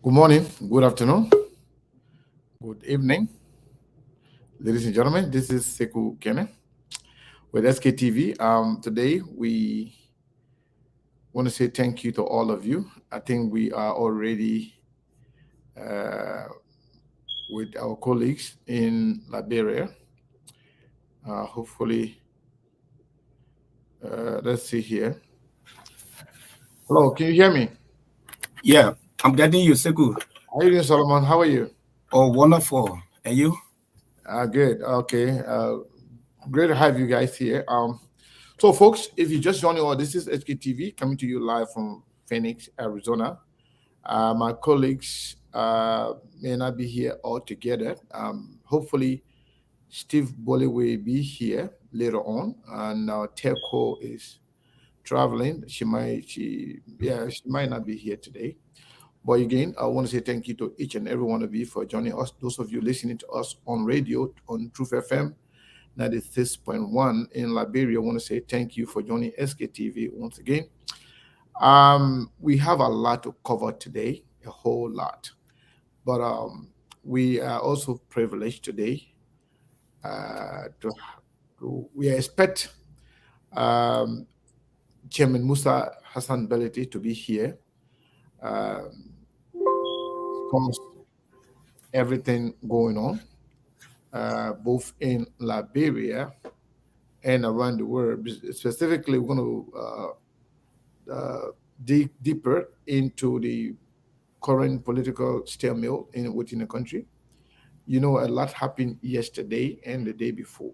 Good morning, good afternoon, good evening, ladies and gentlemen. This is Seku Kene with SKTV. Today we want to say thank you to all of you. I think we are already uh, with our colleagues in Liberia. Hopefully, let's see here. Hello, can you hear me? Yeah, I'm getting you, Seku. How are you doing, Solomon? How are you? Oh, wonderful. And you? Good. Okay. Great to have you guys here. So, folks, if you just joined us, this is HKTV coming to you live from Phoenix, Arizona. My colleagues may not be here all together. Hopefully, Steve Boley will be here later on, and Telco is traveling. She might not be here today. But again, I want to say thank you to each and every one of you for joining us. Those of you listening to us on radio on Truth FM 96.1 in Liberia, I want to say thank you for joining SKTV once again. We have a lot to cover today, a whole lot. But we are also privileged today we expect Chairman Musa Hassan Beliti to be here. Comes everything going on, both in Liberia and around the world. Specifically, we're going to dig deeper into the current political stalemate within the country. You know, a lot happened yesterday and the day before.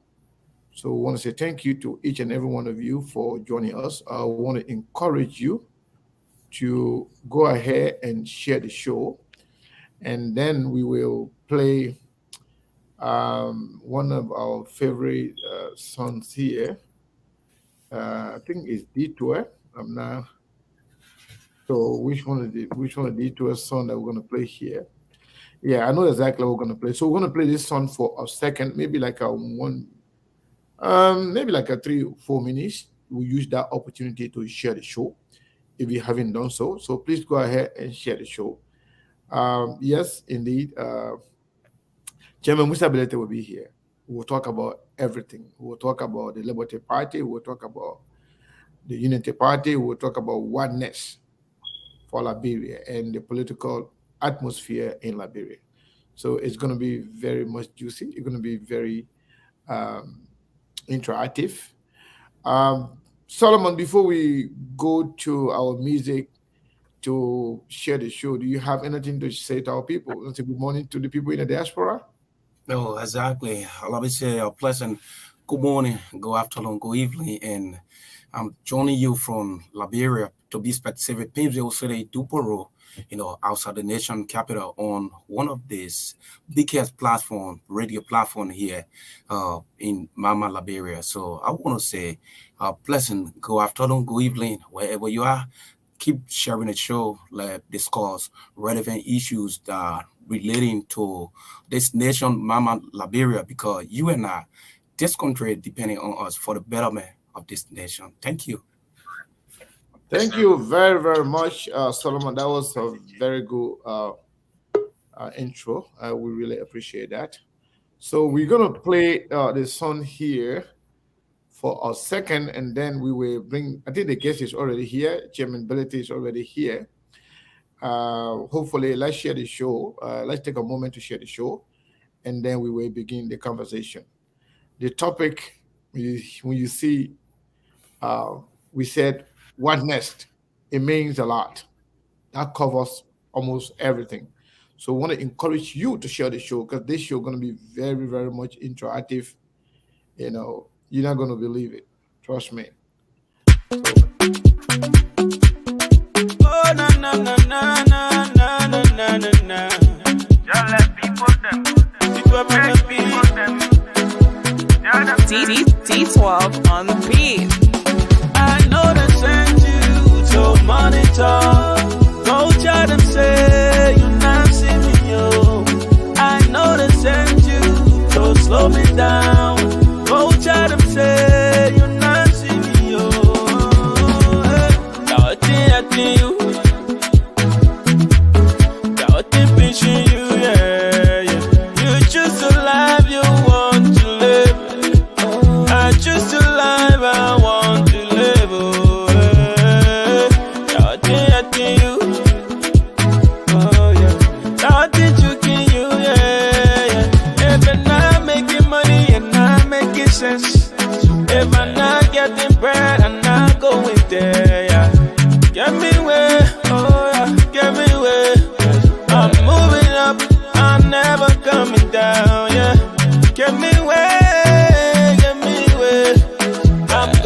So I want to say thank you to each and every one of you for joining us. I want to encourage you to go ahead and share the show. And then we will play one of our favorite songs here. I think it's Detour. I'm not. So which one of the Detour song that we're gonna play here? Yeah, I know exactly what we're gonna play. So we're gonna play this song for a second, maybe like maybe like a 3 or 4 minutes. We'll use that opportunity to share the show if you haven't done so. So please go ahead and share the show. Yes, indeed. Chairman Musa Belete will be here. We'll talk about everything. We'll talk about the Liberty Party. We'll talk about the Unity Party. We'll talk about oneness for Liberia and the political atmosphere in Liberia. So it's going to be very much juicy. It's going to be very interactive. Solomon, before we go to our music to share the show, do you have anything to say to our people? Let's say good morning to the people in the diaspora. No, exactly. Let me say a pleasant good morning, good afternoon, good evening, and I'm joining you from Liberia, to be specific, Pimsville City, Duporo, outside the nation capital, on one of these biggest radio platform here in Mama, Liberia. So I want to say pleasant good afternoon, good evening, wherever you are. Keep sharing the show, like discuss relevant issues that are relating to this nation, Mama Liberia, because you and I, this country depending on us for the betterment of this nation. Thank you. Thank you very, very much, Solomon. That was a very good intro. We really appreciate that. So we're going to play the song here for a second, and then we will bring, I think the guest is already here. Chairman Belity is already here. Hopefully, let's share the show. Let's take a moment to share the show, and then we will begin the conversation. The topic, when you see, we said, what next? It means a lot. That covers almost everything. So I want to encourage you to share the show, because this show is going to be very, very much interactive. You're not going to believe it. Trust me. Oh, na na na na na na na na na na. Just let people them. D12 on the beat. I know they send you to monitor. Go try them say you not see me, yo. I know they send you to slow me down. Go try them say you not see me, yo. Hey.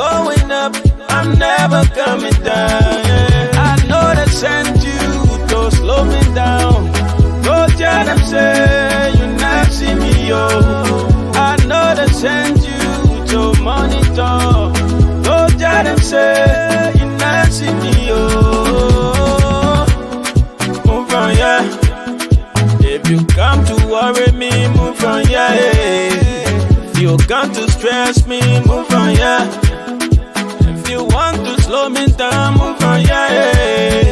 going up, I'm never coming down. Yeah. I know they sent you to slow me down. Go tell them say you not see me, yo. I know they sent you to monitor. Go tell them say you not see me, yo. Move on, yeah. If you come to worry me, move on, yeah. If you come to stress me, move on, yeah. If you want to slow me down, move on, yeah.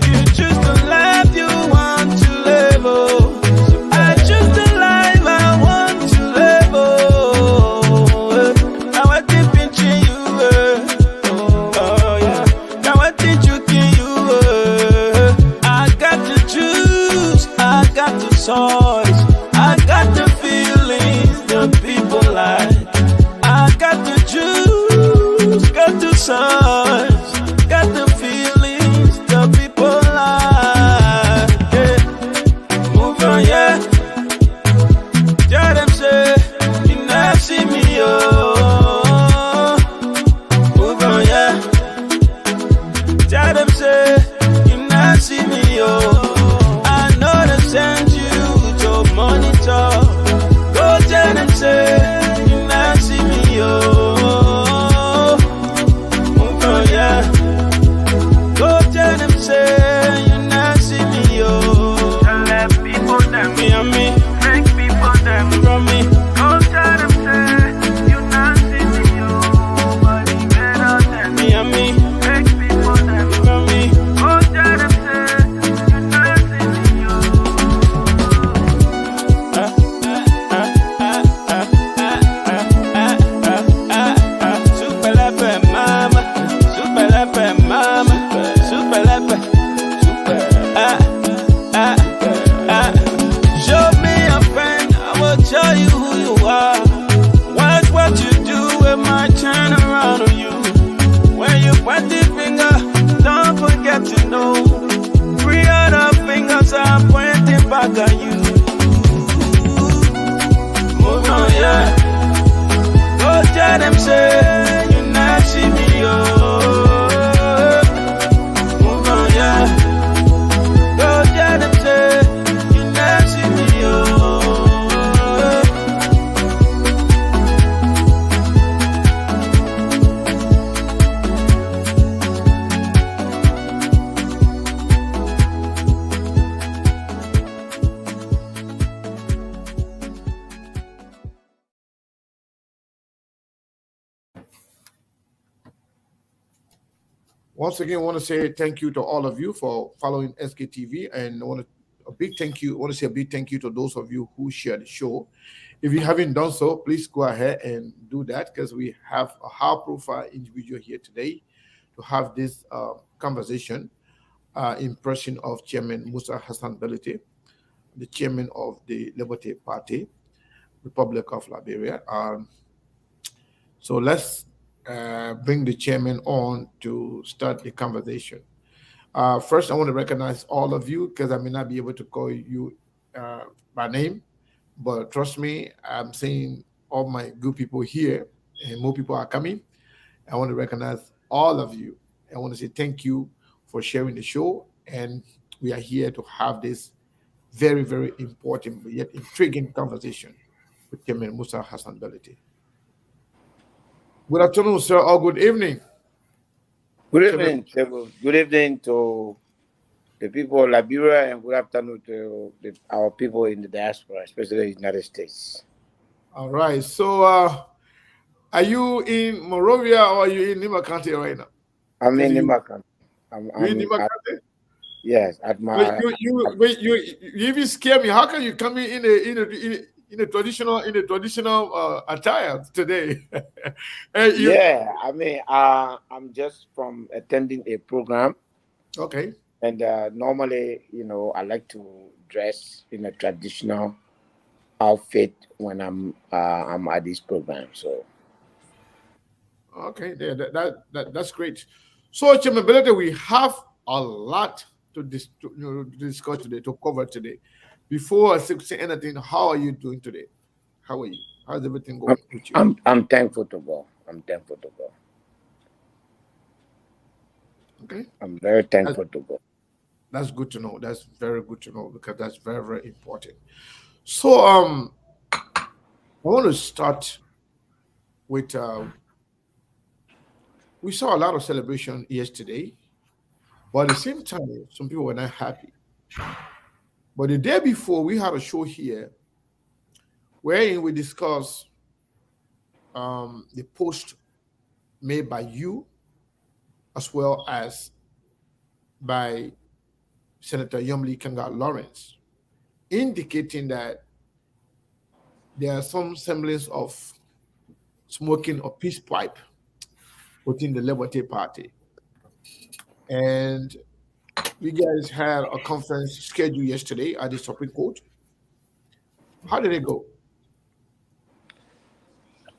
You choose the life you want to live, oh. So I choose the life I want to live, oh. Now I keep pinching you, oh yeah. Now I teach you, I got the juice, I got the sauce, I got the feelings the people like. I got the juice, got the sauce, got the feelings the people like. Yeah. Move on, yeah. Tell them say you not see me, oh. Move on, yeah. Tell them say you not see me, oh. I know they send you to monitor. Go tell them say you not see me, oh. Move on, yeah. Go tell them say you not see me, oh. Tell them people them me and me, fake people them from me. Go tell them say you not see me, oh. Nobody better than me and me, fake people them from me. Go tell them say you not see me, oh. Super lepe mama, super lepe mama, super lepe, super. Show me a friend, I will tell you who you are. Watch what you do, it might turn around on you. When you point the finger, don't forget to know 3 other fingers are pointing back at you. Move on, yeah. Go tell them say you not see me, oh. Move on, yeah. Go tell them say you not see me, oh. Once again, I want to say thank you to all of you for following SKTV, and I want to say a big thank you to those of you who share the show. If you haven't done so, please go ahead and do that, because we have a high-profile individual here today to have this conversation in person of Chairman Musa Hassan Belite, the chairman of the Liberty Party, Republic of Liberia. So let's bring the chairman on to start the conversation. First, I want to recognize all of you, because I may not be able to call you by name, but trust me, I'm seeing all my good people here, and more people are coming. I want to recognize all of you. I want to say thank you for sharing the show, and we are here to have this very, very important but yet intriguing conversation with Chairman Musa Hassan Belite. Good afternoon, sir, or good evening. Good evening, Trevor. Good evening to the people of Liberia, and good afternoon to our people in the diaspora, especially the United States. All right. So, are you in Monrovia or are you in Nima County right now? I'm in Nima County. You in Nima County? Yes, at my. You even scare me. How can you come in a traditional attire today? Yeah, I mean, I'm just from attending a program. Okay. And normally, I like to dress in a traditional outfit when I'm at this program. So. Okay, that's great. So, Chairman Belite, we have a lot to discuss today, to cover today. Before I say anything, how are you doing today? How are you? How's everything going with you? I'm thankful to God. I'm thankful to God. Okay, I'm very that's, thankful to God. that's good to know. That's very good to know because that's very, very important. So I want to start with we saw a lot of celebration yesterday, but at the same time, some people were not happy. But the day before, we had a show here wherein we discussed the post made by you as well as by Senator Yumli Kangar Lawrence, indicating that there are some semblance of smoking a peace pipe within the Liberty Party. And we guys had a conference scheduled yesterday at the Supreme Court. How did it go?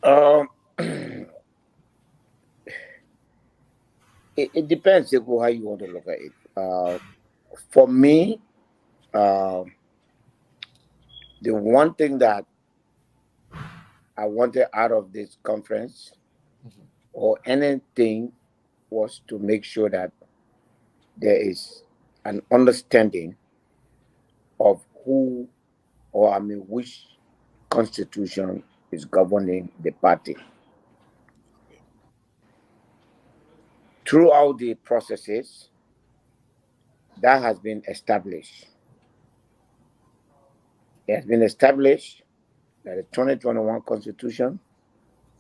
Um, it depends Ego, how you want to look at it. For me, uh, the one thing that I wanted out of this conference or anything was to make sure that there is an understanding of who, or I mean, which constitution is governing the party. Throughout the processes, that has been established. It has been established that the 2021 Constitution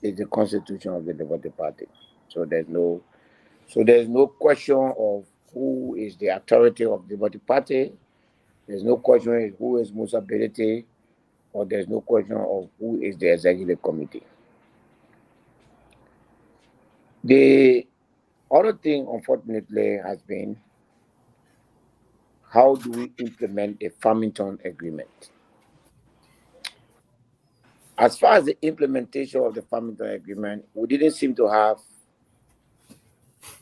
is the Constitution of the Liberty Party. So there's no question of who is the authority of the Liberty Party. There's no question of who is most ability, or there's no question of who is the executive committee. The other thing, unfortunately, has been how do we implement a Farmington Agreement? As far as the implementation of the Farmington Agreement, we didn't seem to have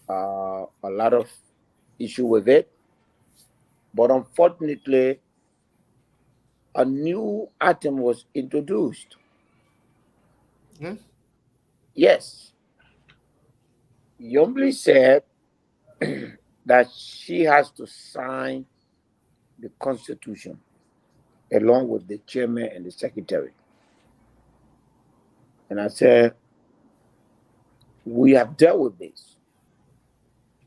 a lot of issue with it. But unfortunately, a new item was introduced. Yeah? Yes, Yombly said that she has to sign the Constitution along with the chairman and the secretary. And I said, we have dealt with this.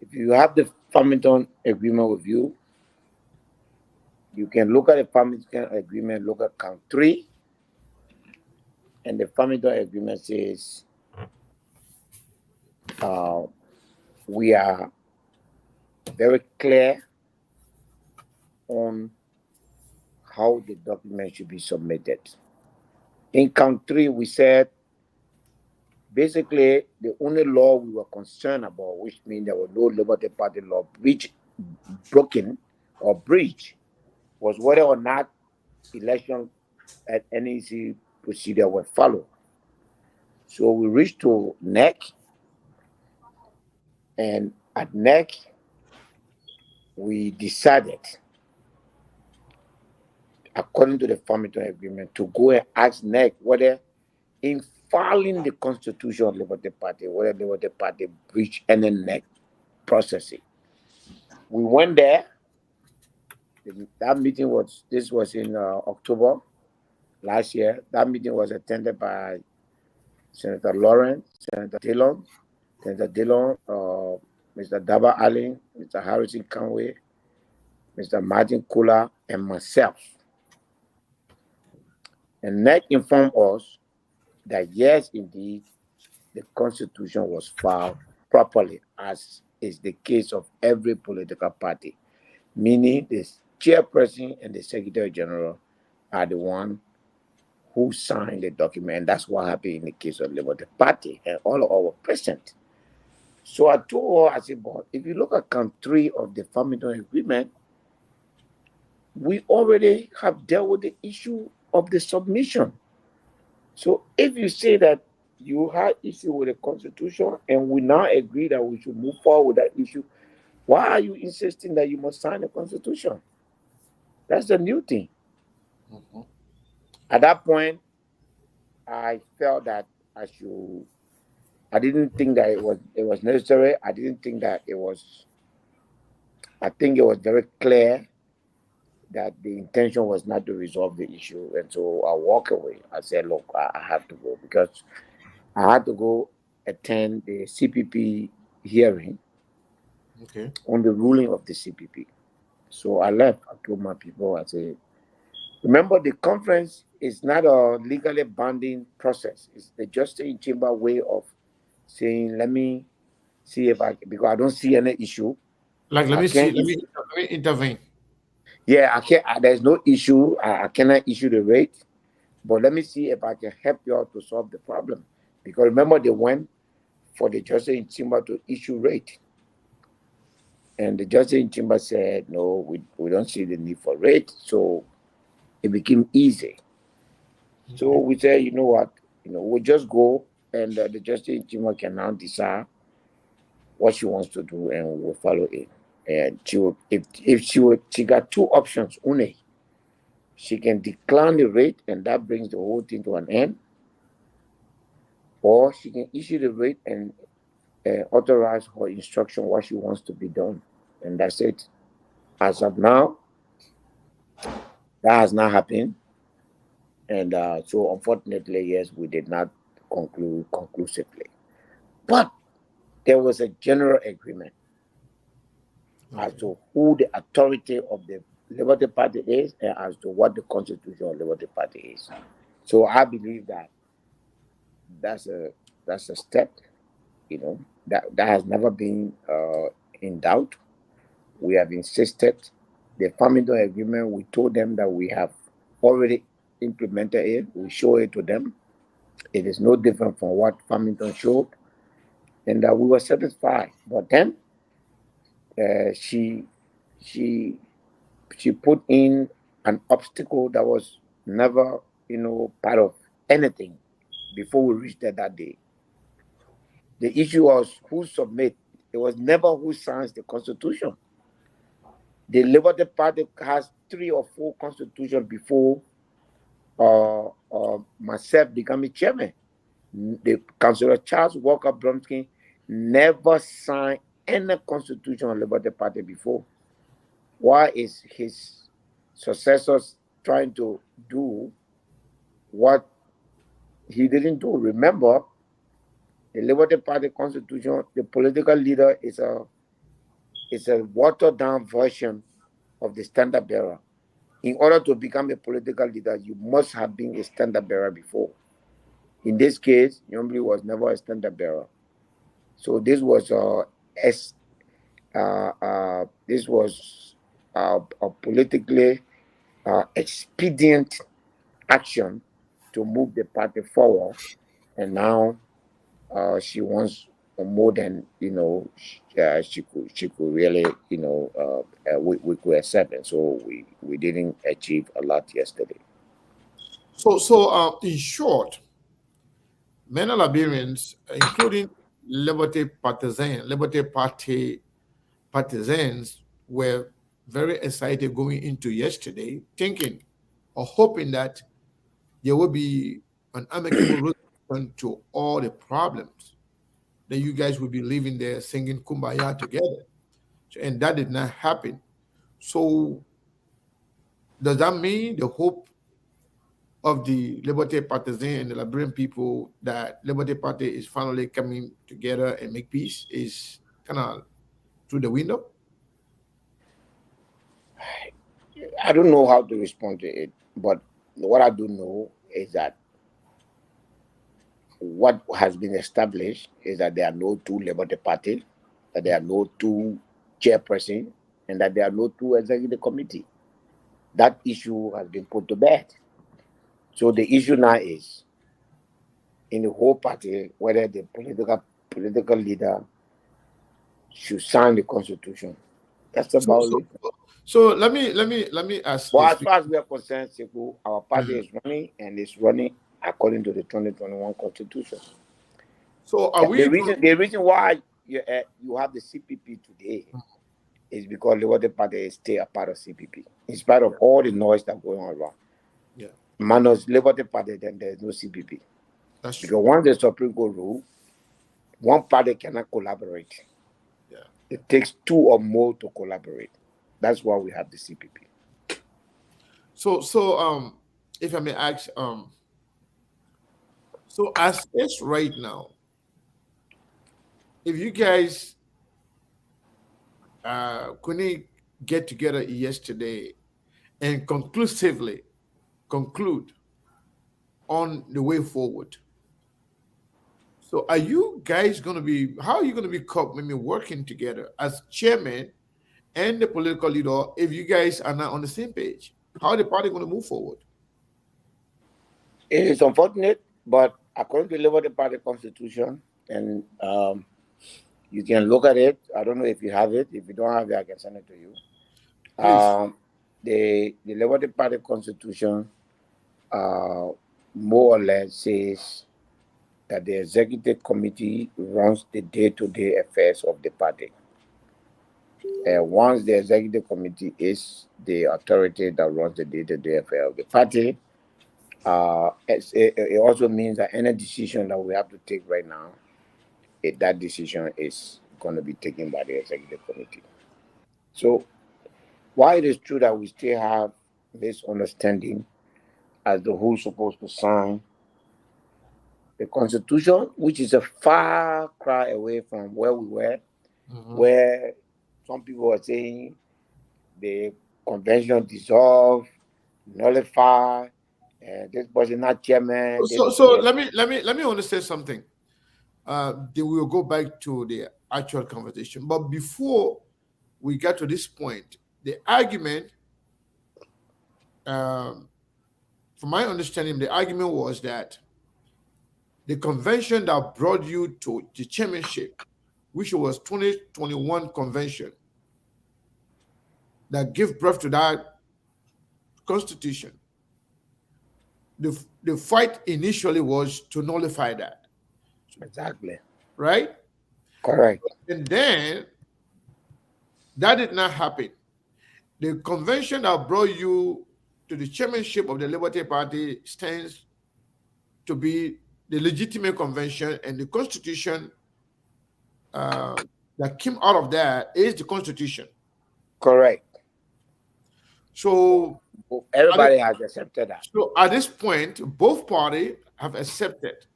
If you have the Farmington Agreement with you, you can look at the Farmington Agreement, look at count 3, and the Farmington Agreement says we are very clear on how the document should be submitted. In count 3, we said basically the only law we were concerned about, which means there was no Liberty Party law broken or breach, was whether or not election at NEC procedure were followed. So we reached to NEC, and at NEC, we decided, according to the Farmington Agreement, to go and ask NEC whether in filing the Constitution of Liberty Party, whether the Liberty Party breached any NEC processing. We went there. That meeting was in October last year. That meeting was attended by Senator Lawrence, Senator Dillon, Mr. Daba Allen, Mr. Harrison Conway, Mr. Martin Kula, and myself. And NEC informed us that yes, indeed, the Constitution was filed properly, as is the case of every political party, meaning the chairperson and the secretary general are the one who signed the document. And that's what happened in the case of Liberty Party, and all of our present. So I told her, I said, but if you look at count 3 of the Farmington Agreement, we already have dealt with the issue of the submission. So if you say that you had issue with the Constitution and we now agree that we should move forward with that issue, why are you insisting that you must sign the Constitution? That's the new thing. Mm-hmm. At that point, I felt that I didn't think that it was necessary. I didn't think that it was I think it was very clear that the intention was not to resolve the issue. And so I walk away. I said, look, I have to go because I had to go attend the CPP hearing Okay. on the ruling of the CPP. So I left. I told my people, I said, remember the conference is not a legally binding process. It's the justice in chamber way of saying, let me see if because I don't see any issue. Like, let I me see. can't, Let me intervene. yeah, I can't, there's no issue. I cannot issue the rate, but let me see if I can help you out to solve the problem. Because remember, they went for the justice in chamber to issue rate. And the justice in chamber said, no, we don't see the need for rate. So it became easy. So we said, you know what, we'll just go and the justice in chamber can now decide what she wants to do and we'll follow it. And she will, if she got two options only. She can decline the rate and that brings the whole thing to an end, or she can issue the rate and authorize her instruction what she wants to be done, and that's it. As of now, that has not happened, and so unfortunately, yes, we did not conclude conclusively. But there was a general agreement as to who the authority of the Liberty Party is and as to what the constitution of Liberty Party is. So I believe that that's a step, that has never been in doubt. We have insisted. The Farmington Agreement, we told them that we have already implemented it. We show it to them. It is no different from what Farmington showed, and that we were satisfied. But then she put in an obstacle that was never, part of anything before we reached there that day. The issue was who submit. It was never who signs the Constitution. The Liberty Party has 3 or 4 constitutions before myself becoming chairman. The Councillor Charles Walker Bromsky never signed any constitution of Liberty Party before. Why is his successors trying to do what he didn't do? Remember, the Liberty Party constitution, the political leader is a watered down version of the standard bearer. In order to become a political leader, you must have been a standard bearer before. In this case, Yombli was never a standard bearer. So this was a politically expedient action to move the party forward, and now she wants more than she could really we could accept, and so we didn't achieve a lot yesterday. So in short, many Liberians, including Liberty Party partisans, were very excited going into yesterday, thinking or hoping that there will be an amicable resolution to all the problems, that you guys will be living there singing Kumbaya together. And that did not happen. So does that mean the hope of the Liberty partisan and the Liberian people that Liberty Party is finally coming together and make peace is kind of through the window? I don't know how to respond to it, but what I do know is that what has been established is that there are no 2 Liberty parties, that there are no 2 chairpersons, and that there are no 2 executive committee. That issue has been put to bed. So the issue now is in the whole party whether the political leader should sign the constitution. That's about it. So let me ask But this. as far as we are concerned, Sekou, our party is running, and it's running according to the 2021 constitution. So are we the reason why you have the CPP today is because the Liberty Party is still a part of CPP, in spite of all the noise that's going on around. Yeah. Minus Liberty Party, then there's no CPP. That's Because true. once the Supreme Court rule, one party cannot collaborate. Yeah. It takes two or more to collaborate. That's why we have the CPP. So if I may ask, so as it's right now, if you guys couldn't get together yesterday and conclusively conclude on the way forward, so are you guys going to be, how are you going to be maybe working together as chairman and the political leader if you guys are not on the same page? How are the party going to move forward? It is unfortunate, but according to the Labour Party constitution, and you can look at it. I don't know if you have it. If you don't have it, I can send it to you. Please. The Labour Party constitution more or less says that the executive committee runs the day-to-day affairs of the party. Once the executive committee is the authority that runs the day-to-day affairs of the party, it also means that any decision that we have to take right now, that decision is going to be taken by the executive committee. So, while it is true that we still have this understanding as to who's supposed to sign the constitution, which is a far cry away from where we were, where some people are saying the convention dissolved, nullify, this person not chairman. So let me understand something. Then we will go back to the actual conversation. But before we get to this point, the argument, from my understanding, the argument was that the convention that brought you to the chairmanship, which was 2021 convention, that gave birth to that constitution, the fight initially was to nullify that. Exactly. Right? Correct. And then that did not happen. The convention that brought you to the chairmanship of the Liberty Party stands to be the legitimate convention, and the constitution that came out of that is the constitution. Correct. So everybody has accepted that. So at this point, both parties have accepted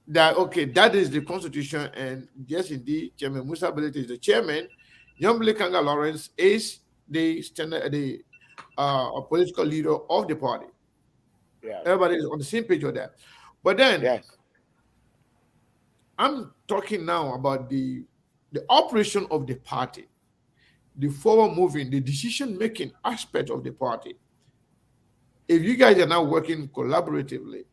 that, okay, that is the constitution, and yes, indeed, Chairman Musa Belete is the chairman. Yombele Kanga Lawrence is the political leader of the party. Yes. Everybody is on the same page with that. But then, yes, I'm talking now about the operation of the party, the forward moving, the decision making aspect of the party. If you guys are now working collaboratively,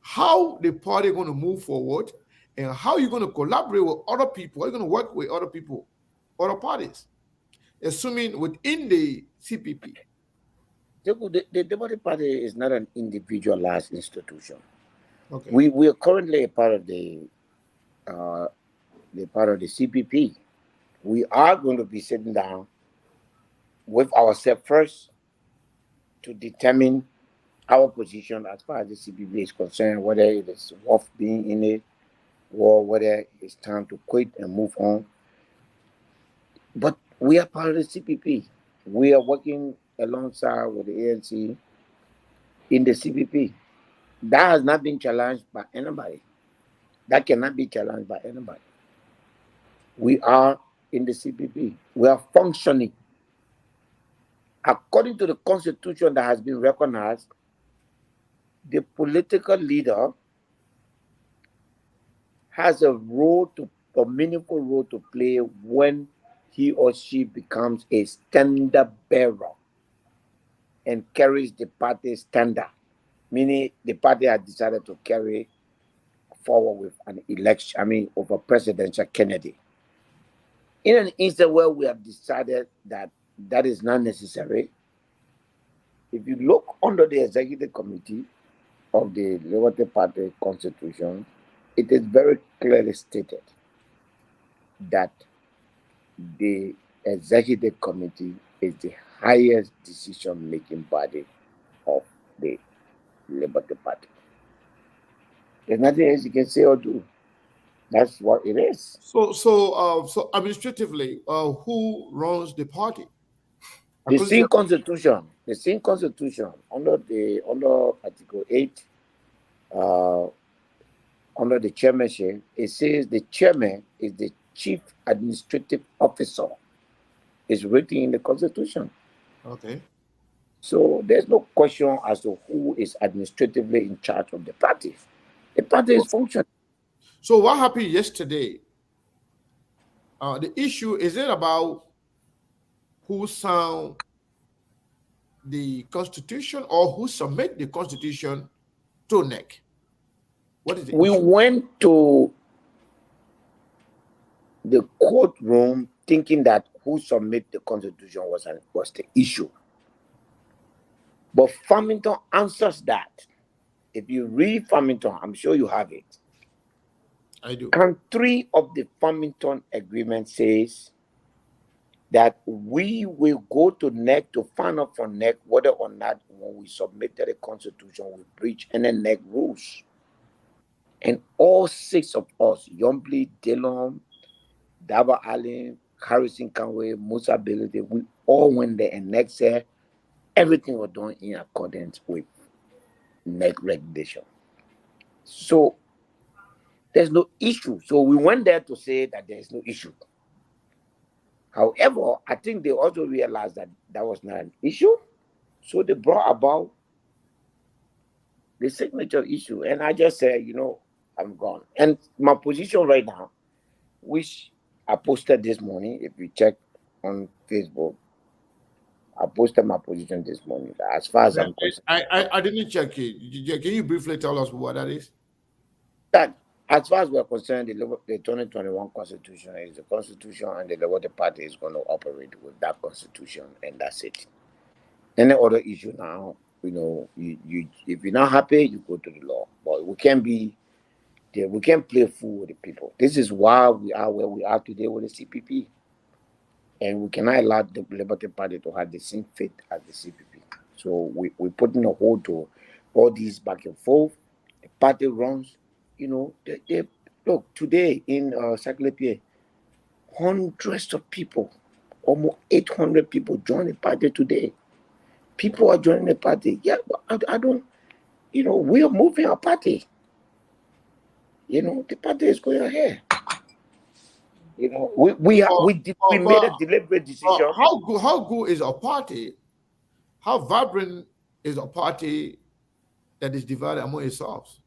how the party going to move forward, and how you're going to collaborate with other people, how you're going to work with other people, other parties, assuming within the CPP. The Democratic Party is not an individualized institution. Okay. We are currently a part of the CPP. We are going to be sitting down with ourselves first to determine our position as far as the CPP is concerned, whether it is worth being in it or whether it's time to quit and move on. But we are part of the CPP. We are working alongside with the ANC in the CPP. That has not been challenged by anybody. That cannot be challenged by anybody. We are in the CPP. We are functioning according to the constitution that has been recognized. The political leader has a meaningful role to play when he or she becomes a standard bearer and carries the party's standard, meaning the party has decided to carry forward with an election, of a presidential candidate. In an instance where we have decided that that is not necessary, if you look under the executive committee of the Liberty Party constitution, it is very clearly stated that the executive committee is the highest decision-making body of the Liberty Party. There's nothing else you can say or do. That's what it is. So administratively, who runs the party? The According to same constitution, under Article 8, uh, under the chairmanship, it says the chairman is the chief administrative officer. It's written in the constitution. okay. So there's no question as to who is administratively in charge of the party. The party is functioning. So what happened yesterday? The issue is it about who signed the constitution or who submit the constitution to NEC? What is the We issue? went to the courtroom thinking that who submit the constitution was the issue. But Farmington answers that. If you read Farmington, I'm sure you have it. I do. Count 3 of the Farmington agreement says that we will go to NEC to find out from NEC whether or not when we submitted the constitution we breach any NEC rules. And all 6 of us, Yombly, Dillon, Daba Allen, Harrison Conway, Musa Ability, we all went there and NEC said everything was done in accordance with NEC regulation. So there's no issue. So we went there to say that there is no issue. However, I think they also realized that that was not an issue. So they brought about the signature issue. And I just said, I'm gone. And my position right now, which I posted this morning, if you check on Facebook, I posted my position this morning. As far as I'm concerned, I didn't check it. Can you briefly tell us what that is? that as far as we're concerned, the 2021 Constitution is the Constitution, and the Liberty Party is going to operate with that Constitution, and that's it. Any other issue now, you if you're not happy, you go to the law. But we can't be there. We can't play fool with the people. This is why we are where we are today with the CPP, and we cannot allow the Liberty Party to have the same fate as the CPP. So we're putting a hold to all these back and forth. The party runs. They look today in Saclay, hundreds of people, almost 800 people join the party today. People are joining the party. Yeah, but I don't, we are moving our party. The party is going ahead. We made a deliberate decision. How good is a party? How vibrant is a party that is divided among itself?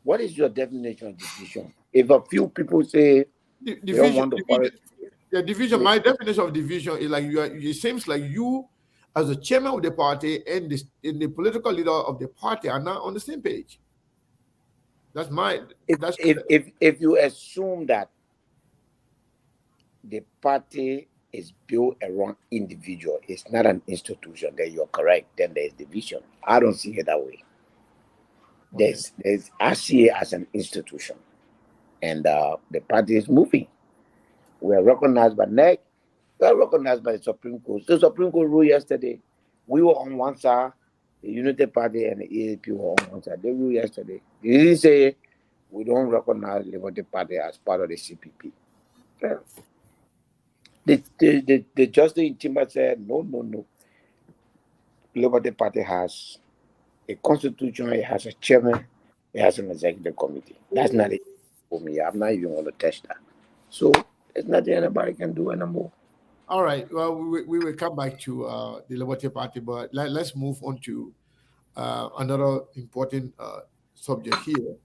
What is your definition of division? If a few people say they don't want to follow, division. My definition of division is like it seems like you, as the chairman of the party and the political leader of the party, are not on the same page. That's my. If you assume that the party is built around individual, it's not an institution, then you're correct. Then there's division. I don't see it that way. I see it as an institution, and the party is moving. We are recognized by NEC. We are recognized by the Supreme Court. The Supreme Court ruled yesterday. We were on one side, the Unity Party and the EAP were on one side. They ruled yesterday. They didn't say we don't recognize the Liberty Party as part of the CPP. Yeah. The Justice in Timber said, no. Liberty Party has a constitution, it has a chairman, it has an executive committee. That's not it for me. I'm not even going to touch that. So there's nothing anybody can do anymore. All right. Well, we will come back to the Liberty Party, but let's move on to another important subject here.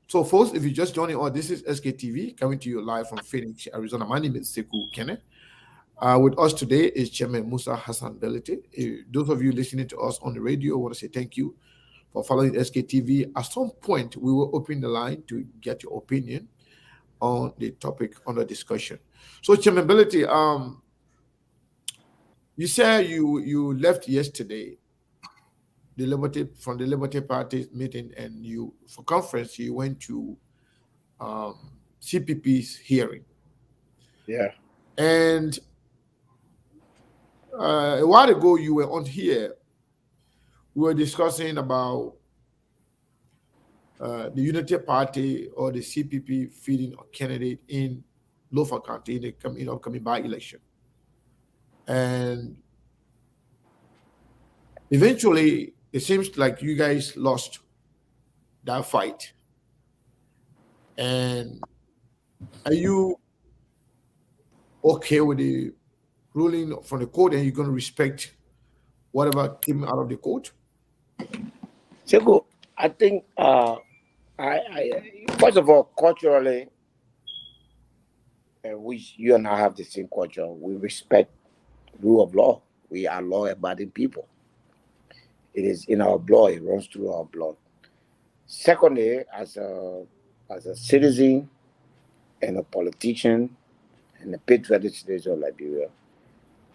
So, folks, if you just joining us, this is SKTV coming to you live from Phoenix, Arizona. My name is Sekou Kene. With us today is Chairman Musa Hassan Belite. Those of you listening to us on the radio, I want to say thank you for following SKTV. At some point, we will open the line to get your opinion on the topic under discussion. So, Chairman Belite, you said you left yesterday from the Liberty Party meeting, and for conference you went to CPP's hearing. Yeah. And a while ago you were on here. We were discussing about the Unity Party or the CPP feeding a candidate in Lofa County in the upcoming by-election. And eventually, it seems like you guys lost that fight. And are you okay with the ruling from the court, and you're going to respect whatever came out of the court? Seko, I think first of all, culturally, which you and I have the same culture, we respect rule of law. We are law-abiding people. It is in our blood. It runs through our blood. Secondly, as a citizen and a politician and a patriotic citizen of Liberia,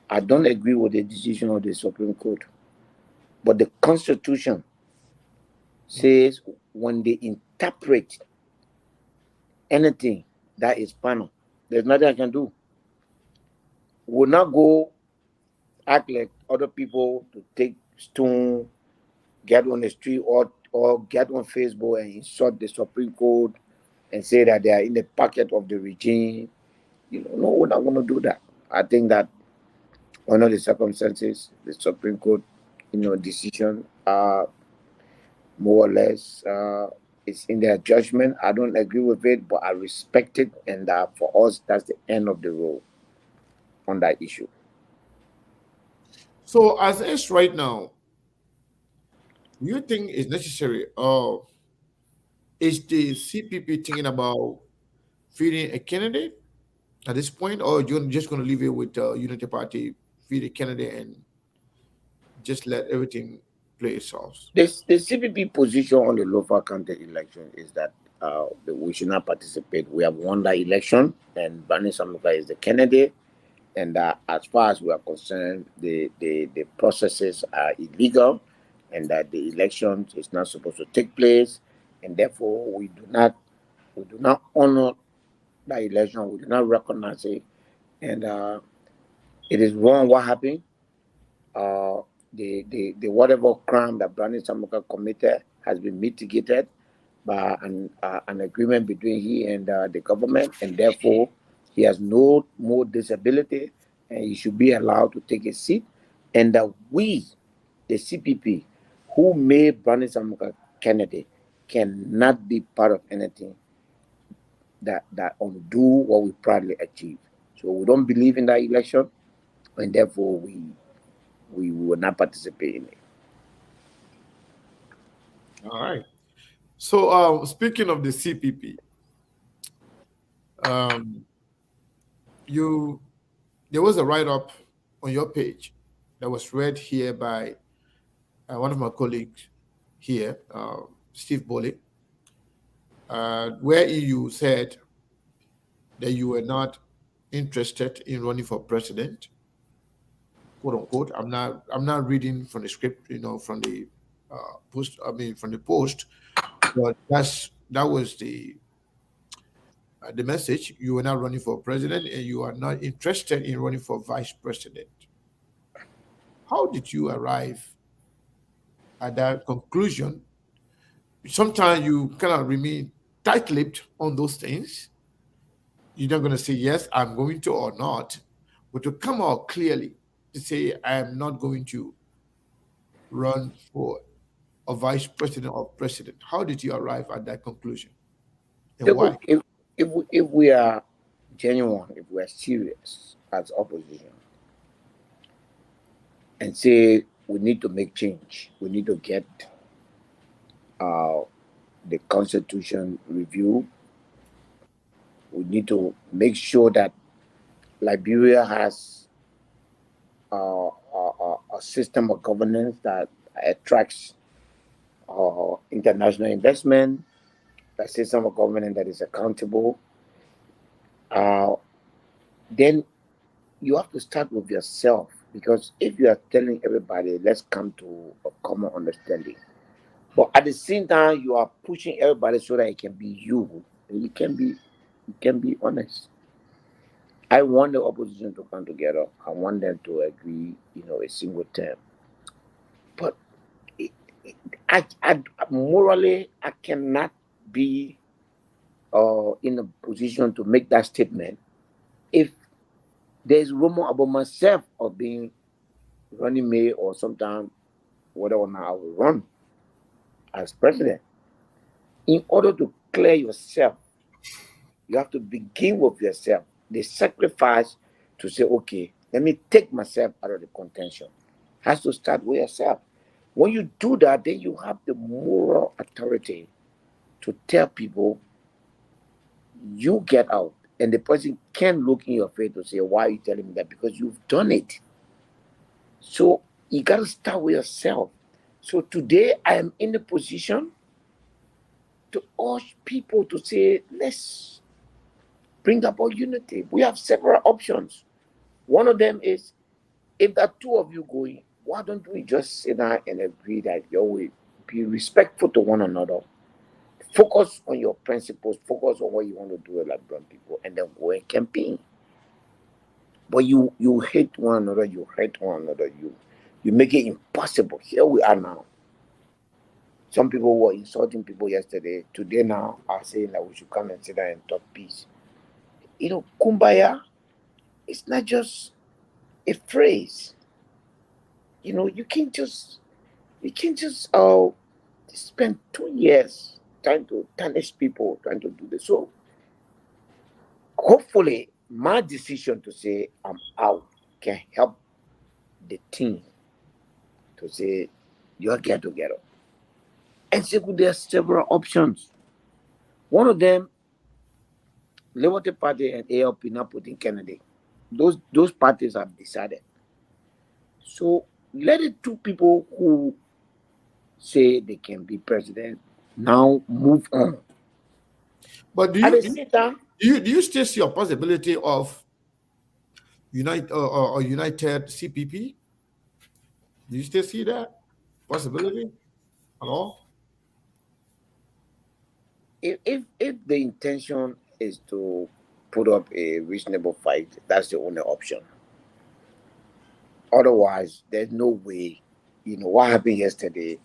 I don't agree with the decision of the Supreme Court. But the Constitution says when they interpret anything that is final, there's nothing I can do. Will not go act like other people to take stone, get on the street or get on Facebook and insult the Supreme Court and say that they are in the pocket of the regime. No, we're not going to do that. I think that under the circumstances, the Supreme Court, decision are more or less it's in their judgment. I don't agree with it, but I respect it, and for us, that's the end of the road on that issue. So, as is right now, you think it's necessary, or is the CPP thinking about feeding a candidate at this point, or you're just going to leave it with Unity Party feed a candidate and just let everything play itself? The CPP position on the local county election is that we should not participate. We have won that election, and Bani Samuka is the candidate. And as far as we are concerned, the processes are illegal, and that the election is not supposed to take place, and therefore we do not honor that election. We do not recognize it, and it is wrong what happened. The whatever crime that Brandon Samuka committed has been mitigated by an agreement between he and the government, and therefore he has no more disability, and he should be allowed to take a seat. And that we, the CPP, who made Brandon Samuka candidate, cannot be part of anything that undo what we proudly achieved. So we don't believe in that election, and therefore we will not participate in it. All right. So, speaking of the CPP, um, you there was a write-up on your page that was read here by one of my colleagues here, Steve Boley, where you said that you were not interested in running for president, quote unquote. I'm not reading from the script, from the post. I mean, from the post, but that was the message. You were not running for president, and you are not interested in running for vice president. How did you arrive at that conclusion? Sometimes you kind of remain tight-lipped on those things. You're not going to say yes, I'm going to or not, but to come out clearly to say I am not going to run for a vice president or president. How did you arrive at that conclusion, and So why? if we are genuine, if we are serious as opposition, and say we need to make change, we need to get uh, the constitution review. We need to make sure that Liberia has a system of governance that attracts international investment, a system of governance that is accountable. Uh, then you have to start with yourself, because if you are telling everybody, let's come to a common understanding, but at the same time you are pushing everybody so that it can be you, and you can be honest. I want the opposition to come together. I want them to agree, a single term. But I morally I cannot be in a position to make that statement if there's rumor about myself of being running mate or sometime whether or not I will run as president. In order to clear yourself, you have to begin with yourself. The sacrifice to say, okay, let me take myself out of the contention has to start with yourself. When you do that, then you have the moral authority to tell people you get out. And the person can look in your face to say, why are you telling me that? Because you've done it. So you got to start with yourself. So today I am in the position to urge people to say, let's bring about unity. We have several options. One of them is if there are two of you going, why don't we just sit down and agree that you will be respectful to one another? Focus on your principles, focus on what you want to do with like brown people, and then go and campaign. But you hate one another, you make it impossible. Here we are now. Some people were insulting people yesterday. Today now are saying that we should come and sit down and talk peace. Kumbaya, it's not just a phrase. You can't just spend 2 years trying to tarnish people, trying to do this. So hopefully my decision to say I'm out can help the team to say you're get together. And so there are several options. One of them, Liberty Party and ALP not putting Kennedy. Those parties have decided. So let the two people who say they can be president now move on. But At the same time, do you still see a possibility of united CPP? Do you still see that possibility at all? if the intention is to put up a reasonable fight, that's the only option. Otherwise, there's no way. What happened yesterday.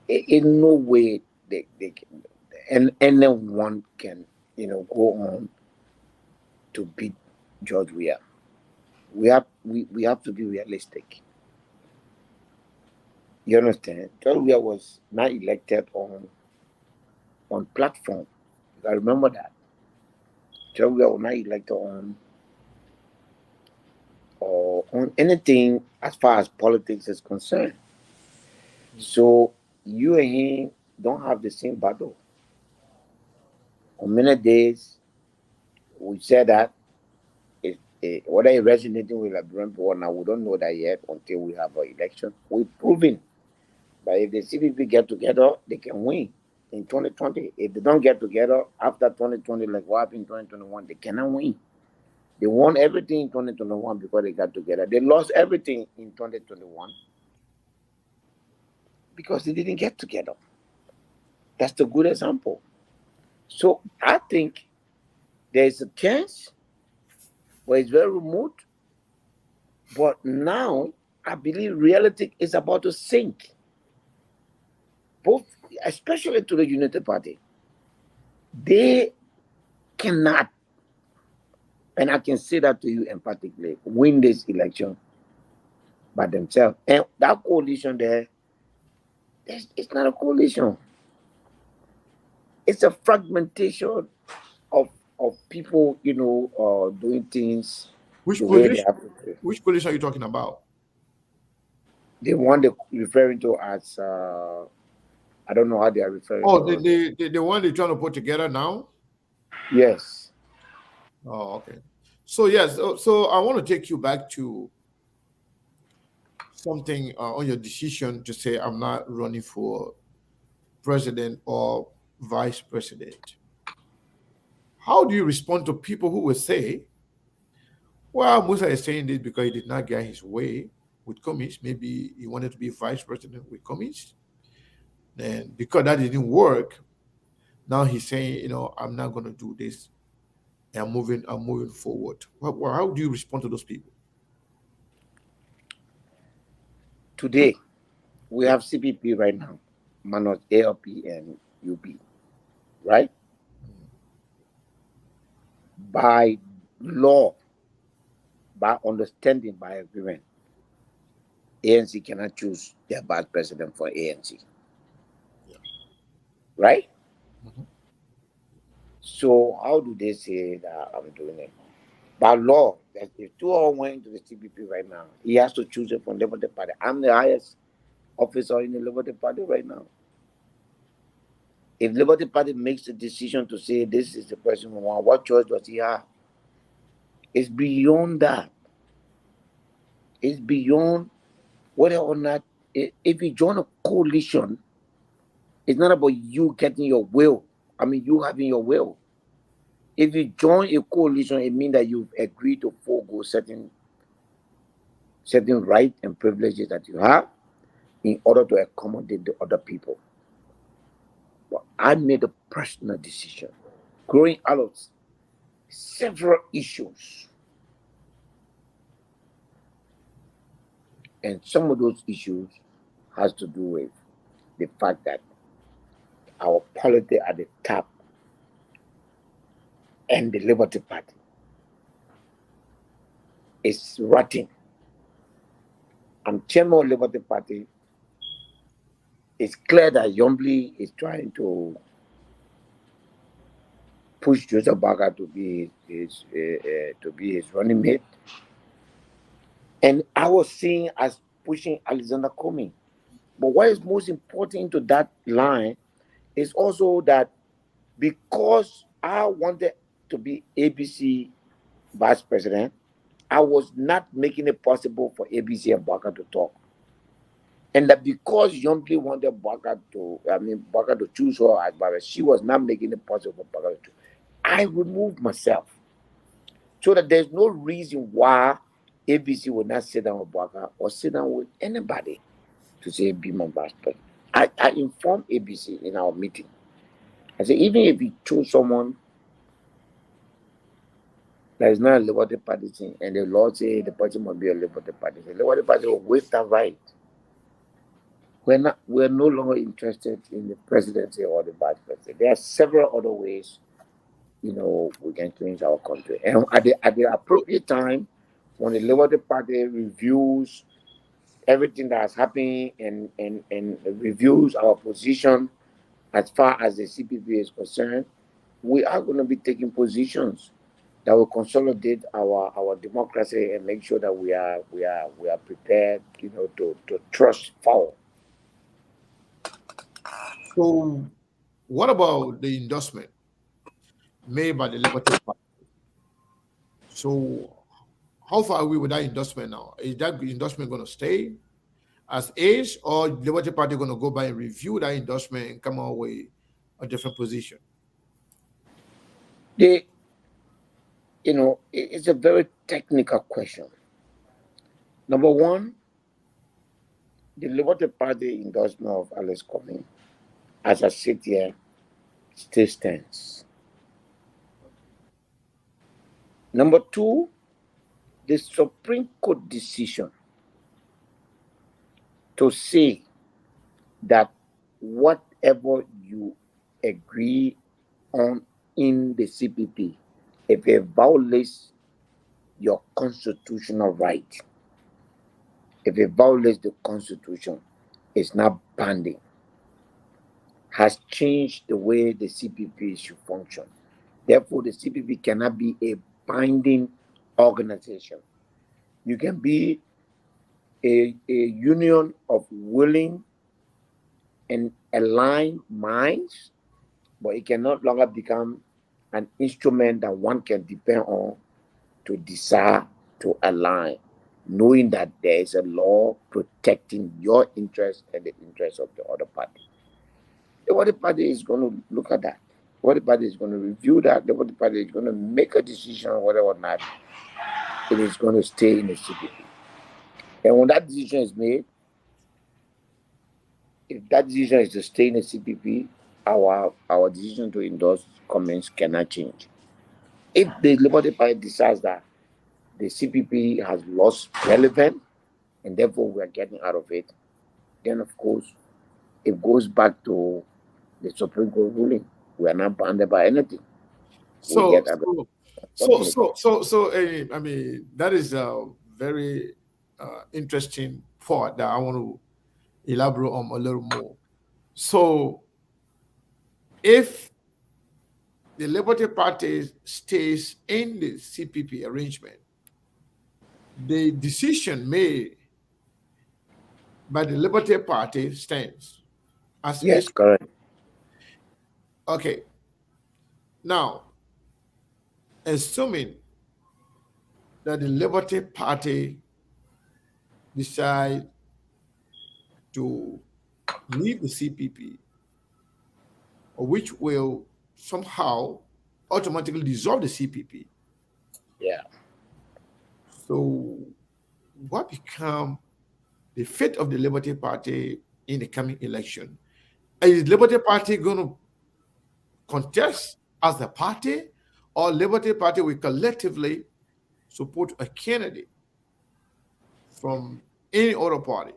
In no way they can, and anyone can go on to beat George Weah. We have to be realistic. You understand? George Weah was not elected on platform. I remember that. George Weah was not elected on or on anything as far as politics is concerned. So you and him don't have the same battle. On many days, we said that whether it's resonating with Liberian people now, we don't know that yet until we have an election. We've proven that if the CPP get together, they can win in 2020. If they don't get together after 2020, like what happened in 2021, they cannot win. They won everything in 2021 because they got together. They lost everything in 2021 because they didn't get together. That's the good example. So I think there is a chance, but it's very remote. But now I believe reality is about to sink. Both, especially to the United Party, they cannot, and I can say that to you emphatically, win this election by themselves. And that coalition there, it's not a coalition. It's a fragmentation of people, doing things Which the way they coalition? have to do. Which coalition are you talking about? The one they're referring to as, I don't know how they are referring Oh, to it. the one they're trying to put together now. Yes. Oh, okay. So yes, so I want to take you back to something on your decision to say I'm not running for president or vice president. How do you respond to people who will say, well, Musa is saying this because he did not get his way with Cummings. Maybe he wanted to be vice president with Cummings. And because that didn't work, now he's saying, I'm not going to do this. I'm moving forward. How do you respond to those people? Today, We have CPP right now, minus ALP and UP, right? By law, by understanding, by agreement, ANC cannot choose their vice president for ANC. Yeah. Right? Mhm. So how do they say that I'm doing it? By law, that if two all went into the CPP right now, he has to choose it from Liberty Party. I'm the highest officer in the Liberty Party right now. If Liberty Party makes the decision to say this is the person we want, what choice does he have? It's beyond that. It's beyond whether or not, if you join a coalition, it's not about you getting your will. I mean, you having your will. If you join a coalition, it means that you've agreed to forego certain rights and privileges that you have in order to accommodate the other people. But I made a personal decision growing out of several issues. And some of those issues has to do with the fact that our politics at the top and the Liberty Party is rotting. I'm chairman of Liberty Party. It's clear that Yombly is trying to push Joseph Baga to be his running mate, and I was seeing as pushing Alexander Comey. But what is most important to that line is also that because I wanted to be ABC vice president, I was not making it possible for ABC and Baga to talk. And that because Yombly wanted Baga to choose her as Baga, she was not making it possible for Baga to choose. I removed myself so that there's no reason why ABC would not sit down with Baga or sit down with anybody to say be my vice president. I informed ABC in our meeting. I said, even if you choose someone that is not a Liberty Party thing, and the law say the person must be a Liberty Party, the Liberty Party will waive that right. We're no longer interested in the presidency or the vice president. There are several other ways, we can change our country. And at the appropriate time, when the Liberty Party reviews everything that has happened and reviews our position as far as the CPP is concerned, we are going to be taking positions that will consolidate our democracy and make sure that we are prepared, to trust forward. So, what about the endorsement made by the Liberty Party? So, how far are we with that endorsement now? Is that endorsement going to stay as is, or Liberty Party going to go by and review that endorsement and come out with a different position? They, it's a very technical question. Number one, the Liberty Party endorsement of Alice Comey, as I sit here, still stands. Number two, the Supreme Court decision to say that whatever you agree on in the CPP, if it violates your constitutional right, if it violates the Constitution, it's not binding, has changed the way the CPP should function. Therefore, the CPP cannot be a binding organization. You can be a union of willing and aligned minds, but it can no longer become an instrument that one can depend on to decide to align, knowing that there is a law protecting your interest and the interest of the other party. The other party is going to look at that. The other party is going to review that. The other party is going to make a decision on whether or not it is going to stay in the CPP. And when that decision is made, if that decision is to stay in the CPP, our decision to endorse comments cannot change. If the Liberty Party decides that the CPP has lost relevance and therefore we are getting out of it, then of course it goes back to the Supreme Court ruling. We are not bounded by anything. We So get so so unfortunately. so so so I mean that is a very interesting part that I want to elaborate on a little more. So if the Liberty Party stays in the CPP arrangement, the decision made by the Liberty Party stands as Yes, is. correct. Okay, now assuming that the Liberty Party decide to leave the CPP, or which will somehow automatically dissolve the CPP. Yeah. So, what become the fate of the Liberty Party in the coming election? Is Liberty Party going to contest as a party, or Liberty Party will collectively support a candidate from any other party?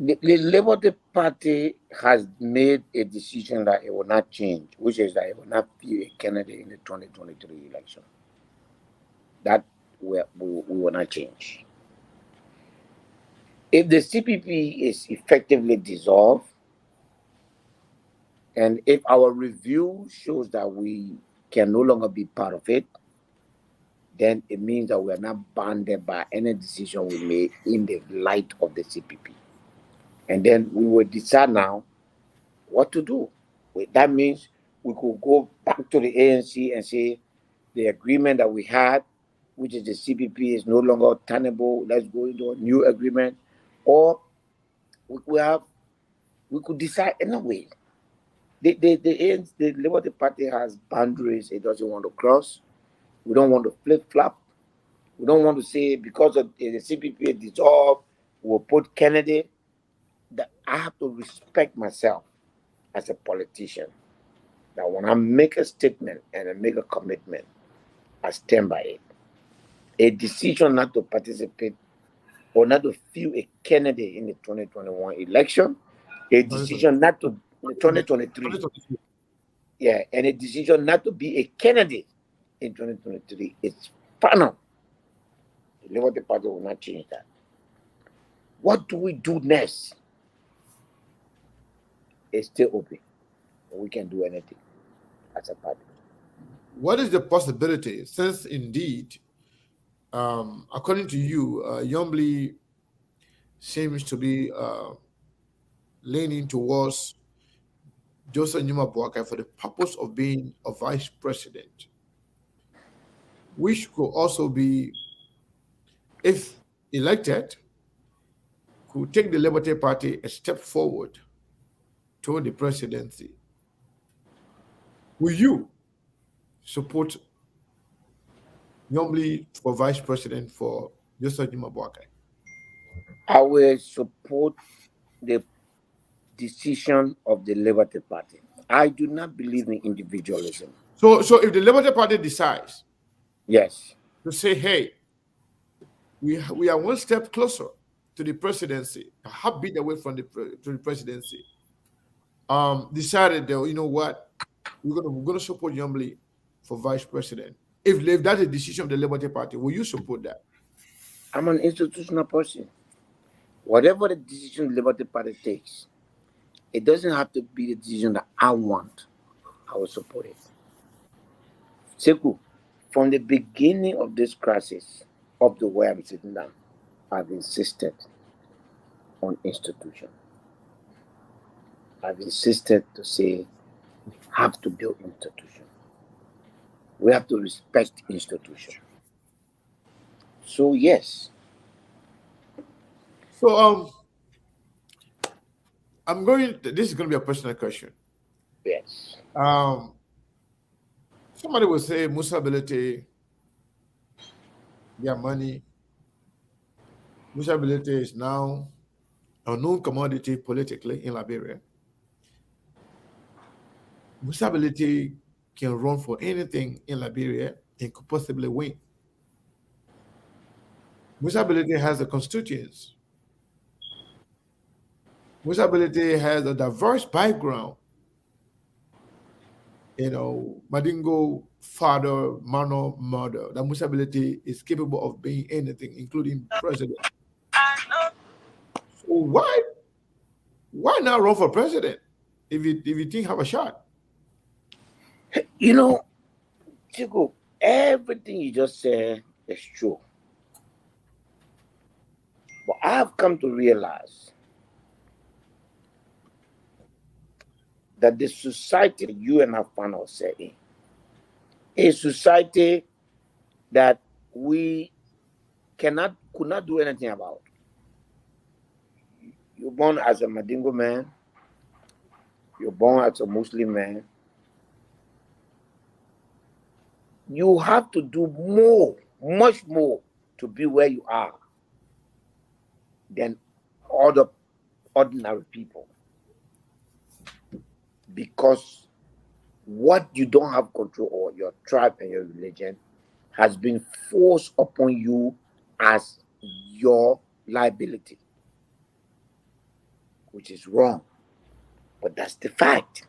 The Labour Party has made a decision that it will not change, which is that it will not be a candidate in the 2023 election. That we will not change. If the CPP is effectively dissolved, and if our review shows that we can no longer be part of it, then it means that we are not bounded by any decision we made in the light of the CPP. And then we will decide now what to do. That means we could go back to the ANC and say the agreement that we had, which is the CPP, is no longer tenable. Let's go into a new agreement, or we could decide anyway. The Liberty Party has boundaries it doesn't want to cross. We don't want to flip flop. We don't want to say because of the CPP dissolved, we'll put Kennedy. That I have to respect myself as a politician. That when I make a statement and I make a commitment, I stand by it. A decision not to participate or not to field a candidate in the 2021 election, a decision not to the 2023, yeah, and a decision not to be a candidate in 2023 is final. The Liberty Party will not change that. What do we do next? It's still open. We can do anything as a party. What is the possibility, since indeed, according to you, Yombly seems to be leaning towards Joseph Numa Boakai for the purpose of being a vice president, which could also be, if elected, could take the Liberty Party a step forward toward the presidency. Will you support Yombly for vice president for Joseph Numa Boakai? I will support the decision of the Liberty Party. I do not believe in individualism. So if the Liberty Party decides Yes, to say, hey, we are one step closer to the presidency, a heartbeat away from to the presidency, decided that, you know what, we're gonna support Yombly for vice president. If that's a decision of the Liberty Party, will you support that? I'm an institutional person. Whatever the decision the Liberty Party takes, it doesn't have to be the decision that I want. I will support it. Seku, from the beginning of this crisis, up to where I'm sitting down, I've insisted on institution. I've insisted to say we have to build institution. We have to respect institution. So yes. So this is going to be a personal question. Yes. Somebody will say Musa Bilete, their money. Musa Bilete is now a known commodity politically in Liberia. Musa Bilete can run for anything in Liberia and could possibly win. Musa Bilete has a constituents. Musability has a diverse background. Madingo father, Mano mother. That Musability is capable of being anything, including president. So why not run for president if you think have a shot? You know, Chico, everything you just said is true. But I have come to realize that the society you and I find ourselves in, a society that we could not do anything about. You're born as a Madingo man, you're born as a Muslim man. You have to do more, much more, to be where you are than other ordinary people. Because what you don't have control over, your tribe and your religion, has been forced upon you as your liability, which is wrong. But that's the fact.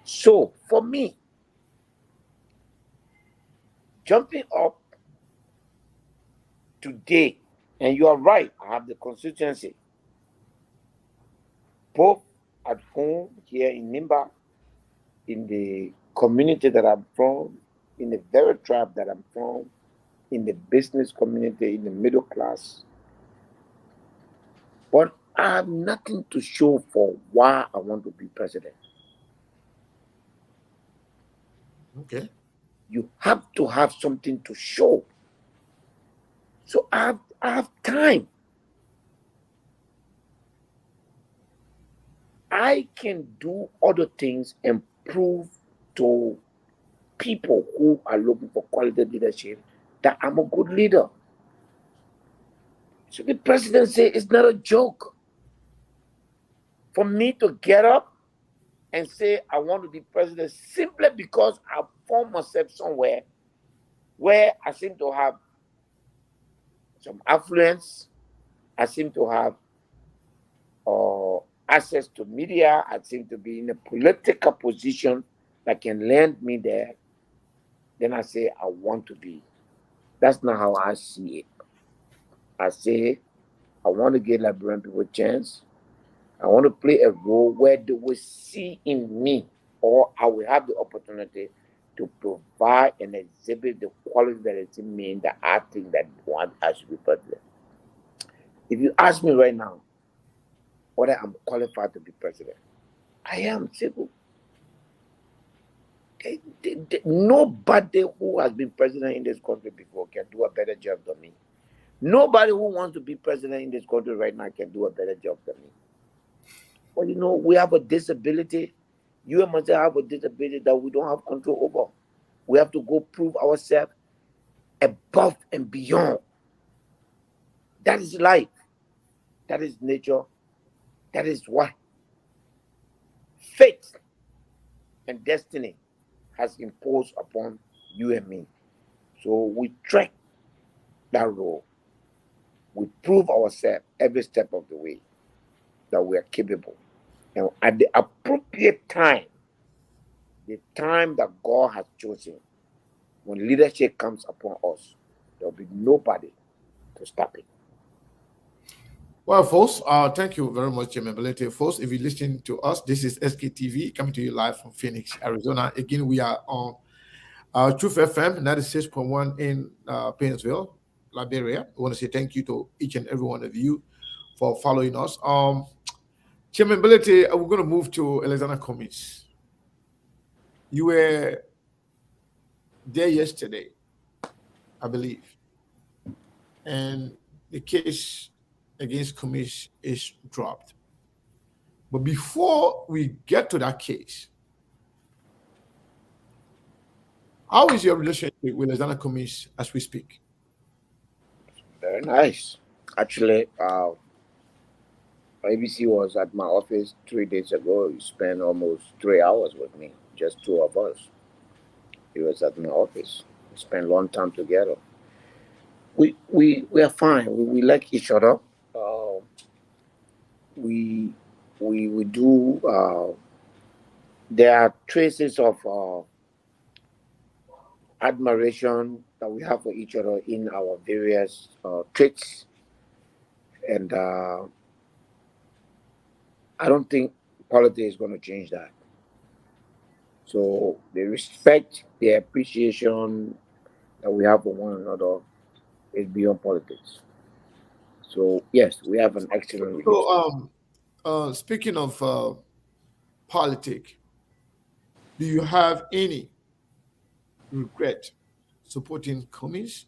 So for me, jumping up today, and you are right, I have the constituency, both at home here in Nimba, in the community that I'm from, in the very tribe that I'm from, in the business community, in the middle class. But I have nothing to show for why I want to be president. Okay. You have to have something to show. So I have time. I can do other things and prove to people who are looking for quality leadership that I'm a good leader. So the presidency is not a joke. For me to get up and say I want to be president simply because I found myself somewhere where I seem to have some affluence, I seem to have access to media, I seem to be in a political position that can land me there, then I say I want to be. That's not how I see it. I say I want to give Liberian people a chance. I want to play a role where they will see in me, or I will have the opportunity to provide and exhibit the quality that is in me that I think that one I should be president. If you ask me right now whether I'm qualified to be president, I am simple. Nobody who has been president in this country before can do a better job than me. Nobody who wants to be president in this country right now can do a better job than me. Well, we have a disability. You and myself have a disability that we don't have control over. We have to go prove ourselves above and beyond. That is life. That is nature. That is what fate and destiny has imposed upon you and me. So we track that role. We prove ourselves every step of the way that we are capable. And at the appropriate time, the time that God has chosen, when leadership comes upon us, there will be nobody to stop it. Well, folks, thank you very much, Jim Ability. Folks, if you're listening to us, this is SKTV coming to you live from Phoenix, Arizona. Again, we are on Truth FM 96.1 in Painesville, Liberia. I want to say thank you to each and every one of you for following us. Jim Ability, we're going to move to Alexander Cummings. You were there yesterday, I believe, and the case against Cummings is dropped. But before we get to that case, how is your relationship with Alexander Cummings as we speak? Very nice. Actually, ABC was at my office 3 days ago. He spent almost 3 hours with me, just two of us. He was at my office. We spent a long time together. We are fine. We like each other. We we do. There are traces of admiration that we have for each other in our various traits, and I don't think politics is going to change that. So the respect, the appreciation that we have for one another is beyond politics. So yes, we have an excellent So, relationship. speaking of politics, do you have any regret supporting Cummings,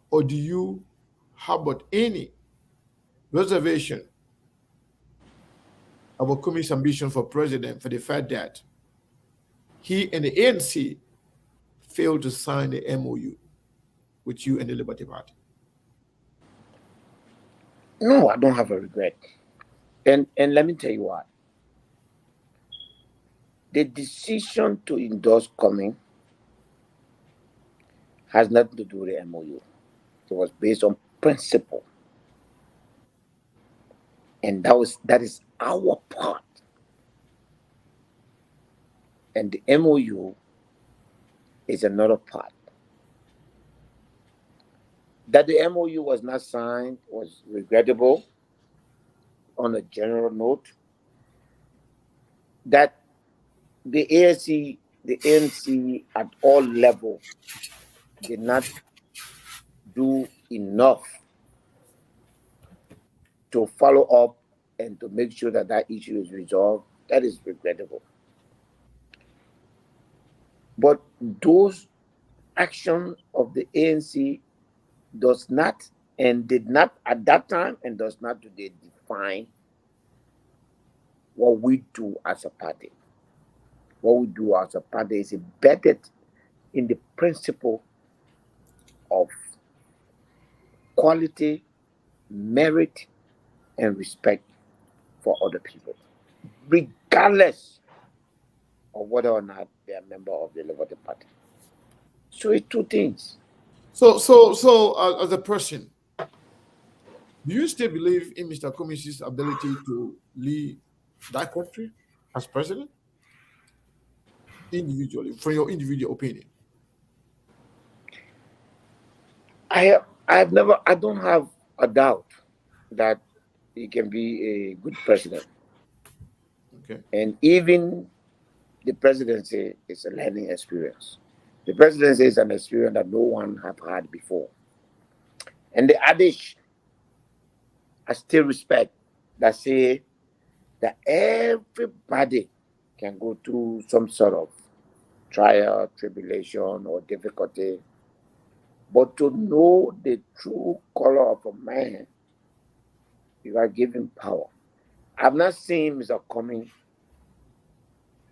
or do you harbor any reservation about Cummings' ambition for president for the fact that he and the ANC failed to sign the MOU with you and the Liberty Party? No, I don't have a regret. And let me tell you what. The decision to endorse Cumming has nothing to do with the MOU. It was based on principle. And that is our part. And the MOU is another part. That the MOU was not signed was regrettable on a general note. That the ANC at all level did not do enough to follow up and to make sure that that issue is resolved, that is regrettable. But those actions of the ANC does not and did not at that time and does not today define what we do as a party. What we do as a party is embedded in the principle of quality, merit, and respect for other people, regardless of whether or not they are a member of the Liberty Party. So it's two things. So, as a person, do you still believe in Mr. Cummings' ability to lead that country as president, individually, from your individual opinion? I don't have a doubt that he can be a good president. Okay. And even the presidency is a learning experience. The presidency is an experience that no one have had before. And the adage I still respect that say that everybody can go through some sort of trial, tribulation, or difficulty, but to know the true color of a man, you are given power. I've not seen Mr. Cummings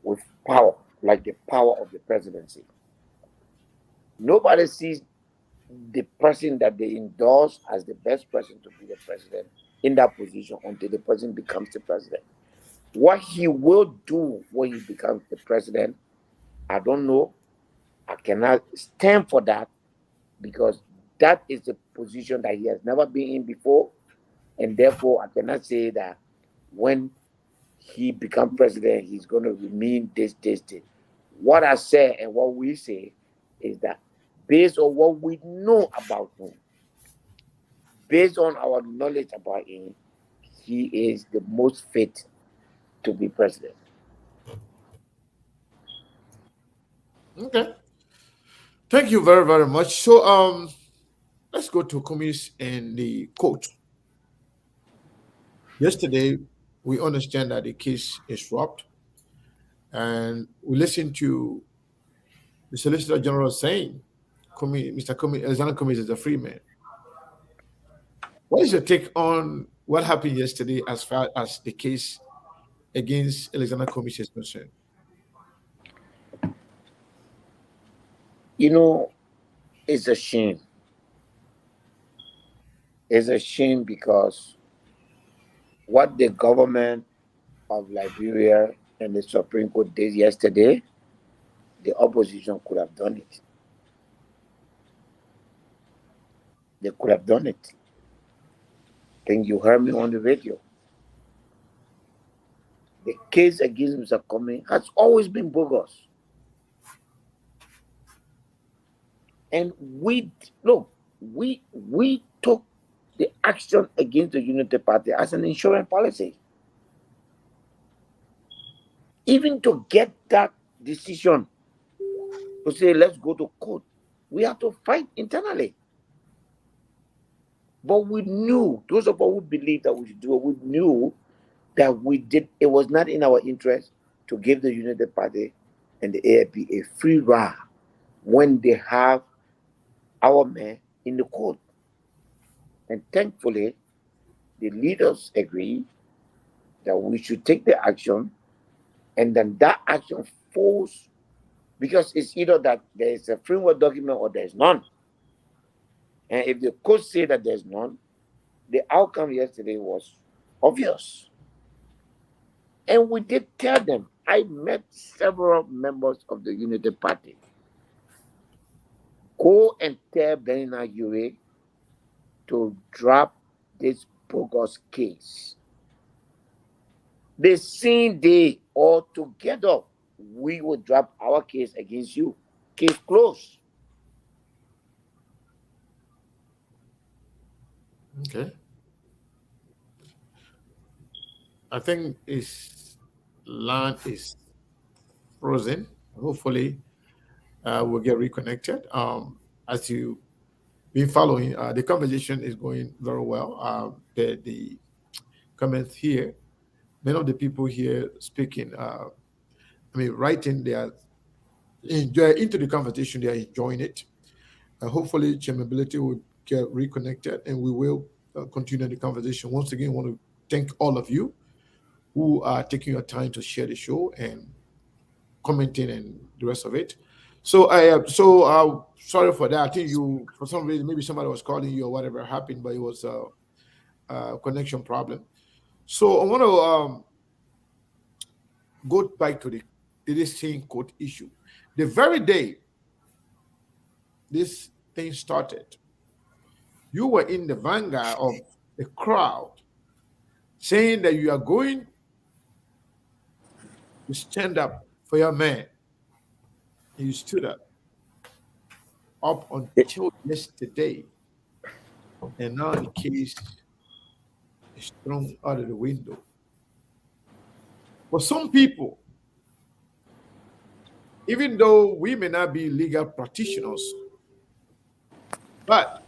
with power, like the power of the presidency. Nobody sees the person that they endorse as the best person to be the president in that position until the person becomes the president. What he will do when he becomes the president, I don't know. I cannot stand for that because that is a position that he has never been in before. And therefore, I cannot say that when he becomes president, he's going to remain this. What I say and what we say is that based on what we know about him, based on our knowledge about him, he is the most fit to be president. Okay. Thank you very, very much. So, let's go to Cummings and the court. Yesterday, we understand that the case is dropped, and we listened to the Solicitor General saying, Mr. Cummings, Alexander Cummings is a free man. What is your take on what happened yesterday as far as the case against Alexander Cummings is concerned? You know, it's a shame. It's a shame because what the government of Liberia and the Supreme Court did yesterday, the opposition could have done it. They could have done it. I think you heard me on the radio. the case against Mr. Comey has always been bogus. And we took the action against the Unity Party as an insurance policy. Even to get that decision to say, let's go to court, we have to fight internally. But we knew, those of us who believed that we should do it, we knew that it was not in our interest to give the Unity Party and the AFP a free ride when they have our men in the court. And thankfully, the leaders agreed that we should take the action, and then that action falls, because it's either that there is a framework document or there's none. And if the court say that there's none, the outcome yesterday was obvious. And we did tell them. I met several members of the Unity Party. Go and tell Bernard Yure to drop this bogus case. The same day or together, we will drop our case against you. Case closed. Okay. I think his line is frozen. Hopefully, we'll get reconnected. As you been following, the conversation is going very well. The comments here, many of the people here speaking, writing, they're into the conversation, they are enjoying it. Hopefully, Chairmanability will get reconnected and we will continue the conversation. Once again, I want to thank all of you who are taking your time to share the show and commenting and the rest of it. So sorry for that. I think you, for some reason, maybe somebody was calling you or whatever happened, but it was a connection problem. So I want to go back to this same court issue. The very day this thing started, you were in the vanguard of the crowd saying that you are going to stand up for your man. And you stood up until yesterday. And now the case is thrown out of the window. For some people, even though we may not be legal practitioners, but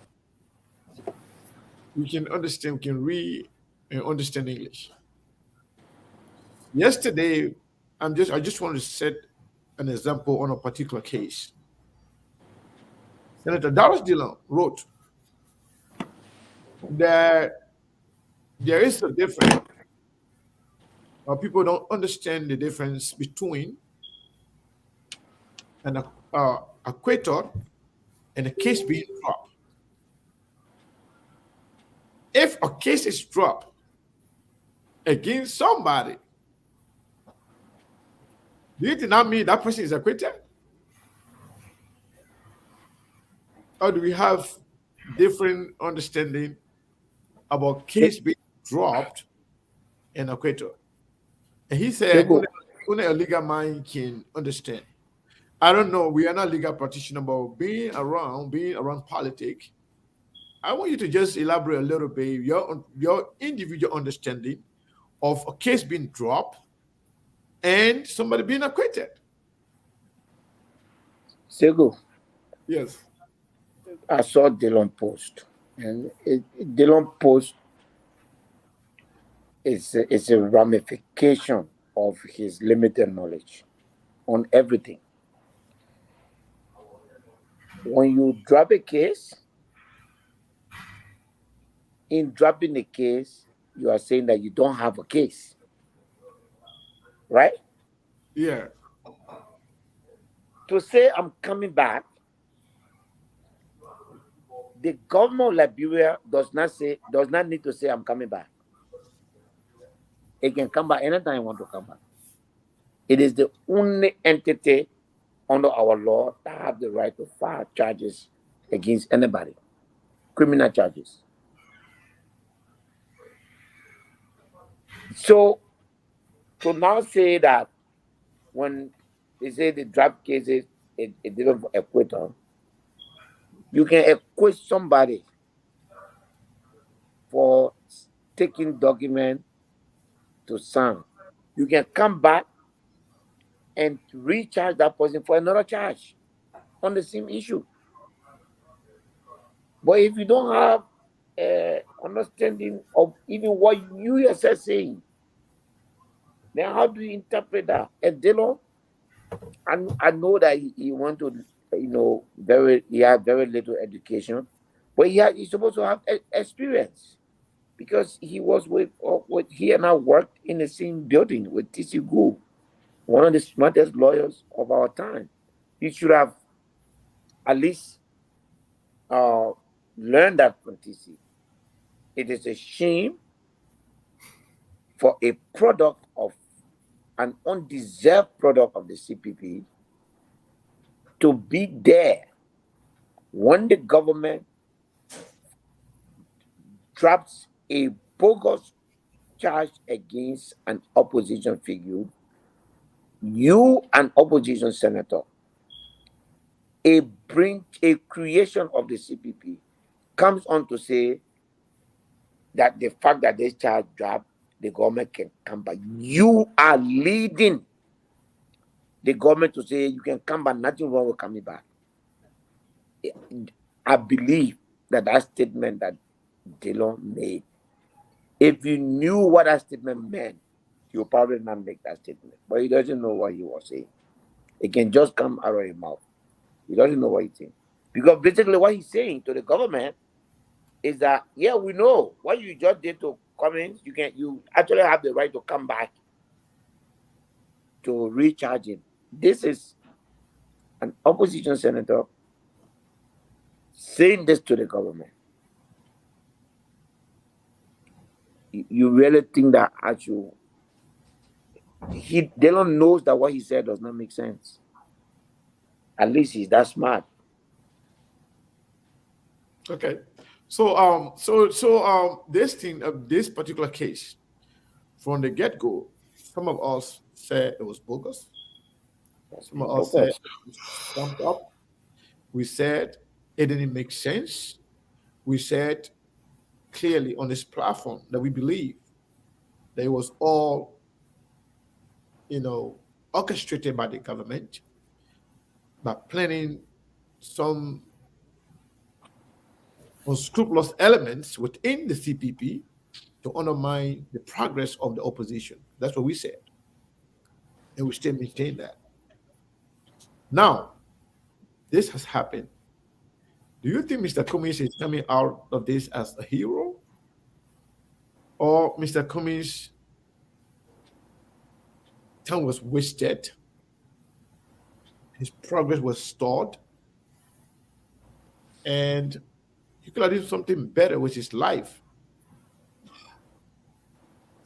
we can understand, we can read and understand English. Yesterday, I just want to set an example on a particular case. Senator Dallas Dillon wrote that there is a difference. People don't understand the difference between an acquittal and a case being dropped. If a case is dropped against somebody, do you not mean that person is acquitted? Or do we have different understanding about case being dropped and acquittal? And he said, only a legal mind can understand. I don't know. We are not legal practitioners, but being around politics, I want you to just elaborate a little bit your individual understanding of a case being dropped and somebody being acquitted. Sego. Yes. I saw Dillon post, and Dillon post is a ramification of his limited knowledge on everything. When you drop a case, in dropping the case, you are saying that you don't have a case, right? Yeah. To say I'm coming back, the government of Liberia does not need to say I'm coming back. It can come back anytime you want to come back. It is the only entity under our law that have the right to file charges against anybody, criminal charges. So To now say that when they say the draft cases it didn't acquit her, you can acquit somebody for taking document to sign. You can come back and recharge that person for another charge on the same issue. But if you don't have understanding of even what you yourself saying, then how do you interpret that? And Dillon, I know that he went to, he had very little education, but he's supposed to have experience because he was he and I worked in the same building with TC Gu, one of the smartest lawyers of our time. He should have at least uh, learned that from TC. It is a shame for a product of an undeserved product of the CPP to be there when the government drops a bogus charge against an opposition figure, you, an opposition senator, a creation of the CPP, comes on to say that the fact that this charge dropped, the government can come back. You are leading the government to say you can come back, nothing wrong with coming back. I believe that statement that Dillon made, if you knew what that statement meant, you probably not make that statement. But he doesn't know what he was saying. It can just come out of his mouth. He doesn't know what he's saying. Because basically what he's saying to the government is that, yeah, we know what you just did to Cummings, you actually have the right to come back to recharge him. This is an opposition senator saying this to the government. You really think that actually Dillon knows that what he said does not make sense? At least he's that smart. Okay. This particular case, from the get-go, some of us said it was bogus. Some of us said it was stumped up. We said it didn't make sense. We said clearly on this platform that we believe that it was all, orchestrated by the government by planning some unscrupulous elements within the CPP to undermine the progress of the opposition. That's what we said. And we still maintain that. Now, this has happened. Do you think Mr. Cummings is coming out of this as a hero? Or Mr. Cummings' time was wasted? His progress was stalled? And he could have done something better with his life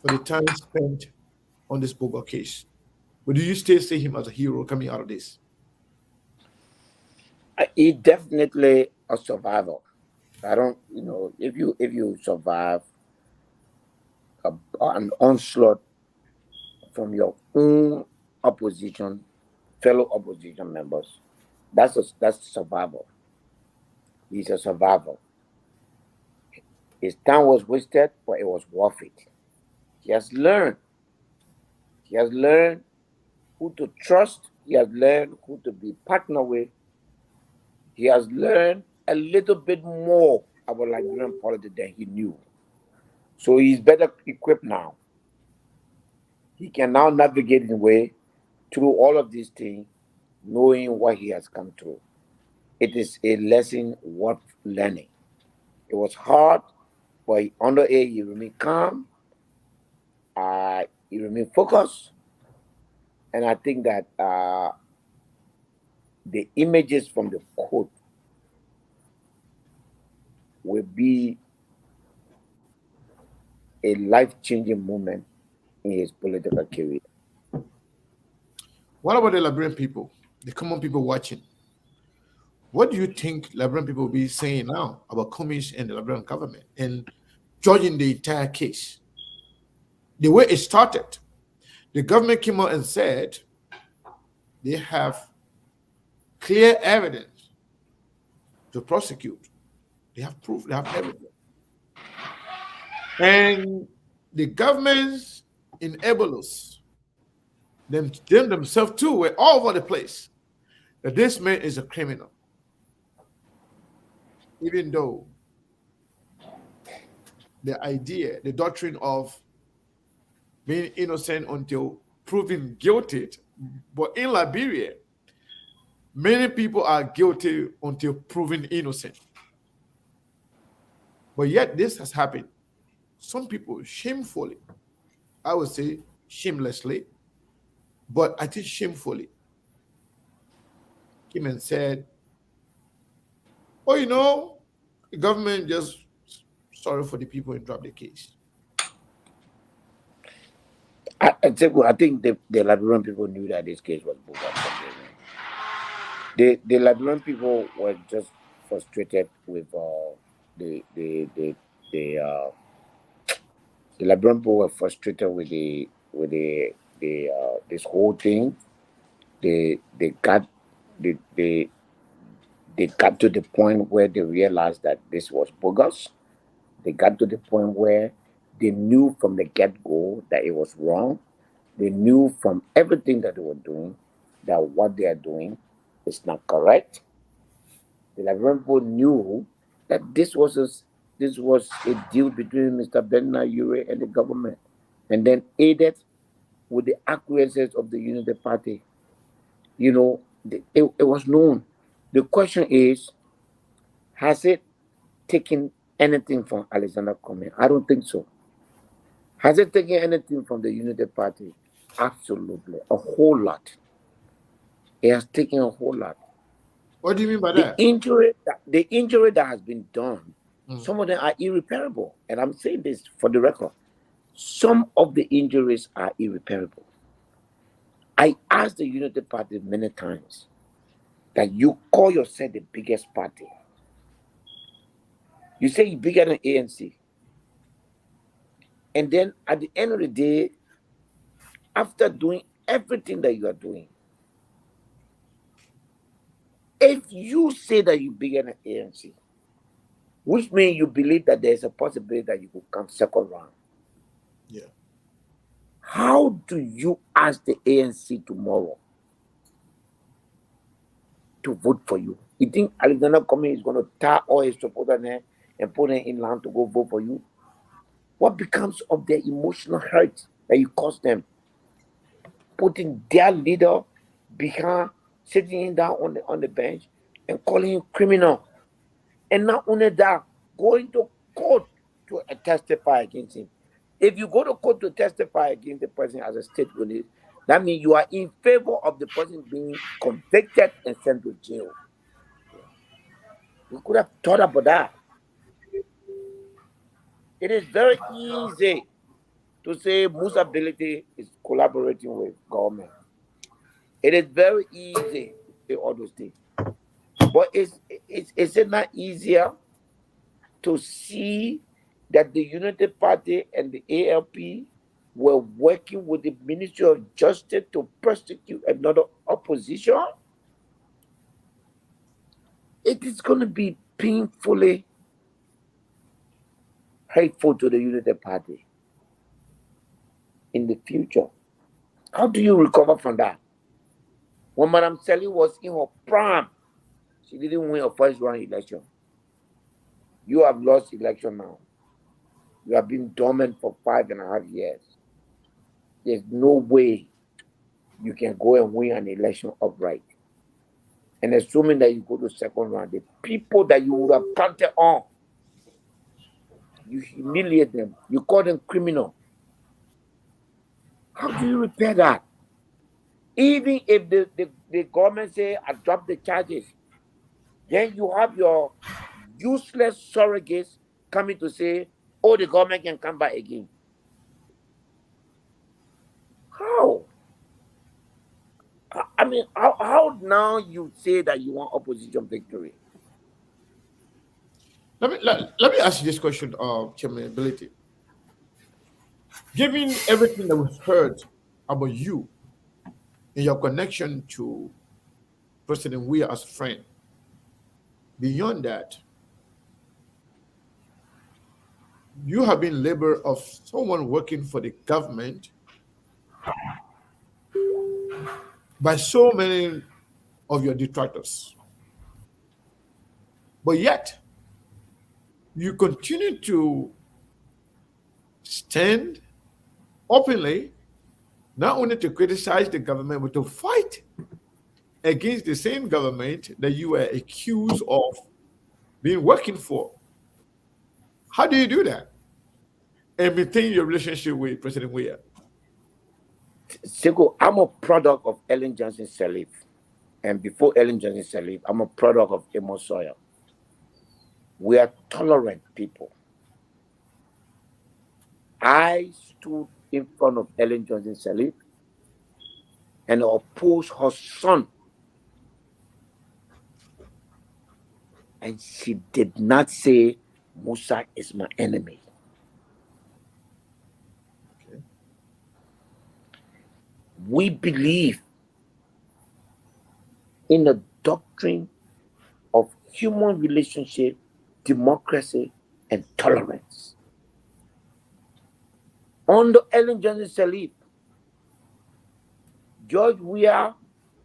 for the time spent on this Boga case. But do you still see him as a hero coming out of this? He definitely a survivor. I don't, if you survive an onslaught from your own fellow opposition members, that's survival. He's a survivor. His time was wasted, but it was worth it. He has learned. He has learned who to trust. He has learned who to be partner with. He has learned a little bit more about Liberian politics than he knew. So he's better equipped now. He can now navigate his way through all of these things, knowing what he has come through. It is a lesson worth learning. It was hard, but under it, he remained calm. He remained focused. And I think that the images from the court will be a life-changing moment in his political career. What about the Liberian people, the common people watching? What do you think Liberian people will be saying now about Cummings and the Liberian government and judging the entire case? The way it started, The government came out and said they have clear evidence to prosecute. They have proof, they have evidence. And the governments in Ebolus, them themselves too, were all over the place that this man is a criminal, even though the idea, the doctrine of being innocent until proven guilty. But in Liberia, many people are guilty until proven innocent. But yet this has happened. Some people shamefully, I would say shamelessly, but I think shamefully, came and said, oh, the government just sorry for the people and drop the case. I think the Liberian people knew that this case was bogus. The Liberian people were just frustrated with the Liberian people were frustrated with this whole thing. They got they got to the point where they realized that this was bogus. They got to the point where they knew from the get-go that it was wrong. They knew from everything that they were doing that what they are doing is not correct. The Liberian people knew that this was a deal between Mr. Bernard Ure and the government, and then aided with the acquiescence of the Unity Party. It was known. The question is, has it taken anything from Alexander Cumming? I don't think so. Has it taken anything from the Unity Party? Absolutely. A whole lot. It has taken a whole lot. What do you mean by that? The injury that has been done, some of them are irreparable. And I'm saying this for the record. Some of the injuries are irreparable. I asked the Unity Party many times that you call yourself the biggest party. You say you're bigger than ANC. And then at the end of the day, after doing everything that you are doing, if you say that you're bigger than ANC, which means you believe that there's a possibility that you could come second round. Yeah. How do you ask the ANC tomorrow to vote for you? You think Alexander Cumming is going to tie all his supporters there and put them in line to go vote for you? What becomes of their emotional hurt that you caused them? Putting their leader behind, sitting him down on the bench and calling him criminal. And not only that, going to court to testify against him. If you go to court to testify against the person as a state witness, that means you are in favor of the person being convicted and sent to jail. We could have thought about that. It is very easy to say Musa ability is collaborating with government. It is very easy to say all those things. But is it not easier to see that the Unity Party and the ALP were working with the Ministry of Justice to prosecute another opposition? It is going to be painfully hateful to the Unity Party in the future. How do you recover from that? When Madam Sally was in her prime, she didn't win a first round election. You have lost election now. You have been dormant for 5.5 years. There's no way you can go and win an election upright. And assuming that you go to second round, the people that you would have counted on, you humiliate them. You call them criminal. How do you repair that? Even if the government say, I drop the charges, then you have your useless surrogates coming to say, oh, the government can come back again. How? I mean, how now you say that you want opposition victory? Let me ask you this question, Chairman Ability. Given everything that we've heard about you and your connection to President Weah as a friend. Beyond that, you have been labor of someone working for the government by so many of your detractors. But yet, you continue to stand openly, not only to criticize the government, but to fight against the same government that you were accused of being working for. How do you do that and maintain your relationship with President Weah? Sego, I'm a product of Ellen Johnson Sirleaf. And before Ellen Johnson Sirleaf, I'm a product of Amos Sawyer. We are tolerant people. I stood in front of Ellen Johnson Sirleaf and opposed her son. And she did not say, Musa is my enemy. Okay. We believe in the doctrine of human relationship, democracy, and tolerance. Under Ellen Johnson Sirleaf, George Weah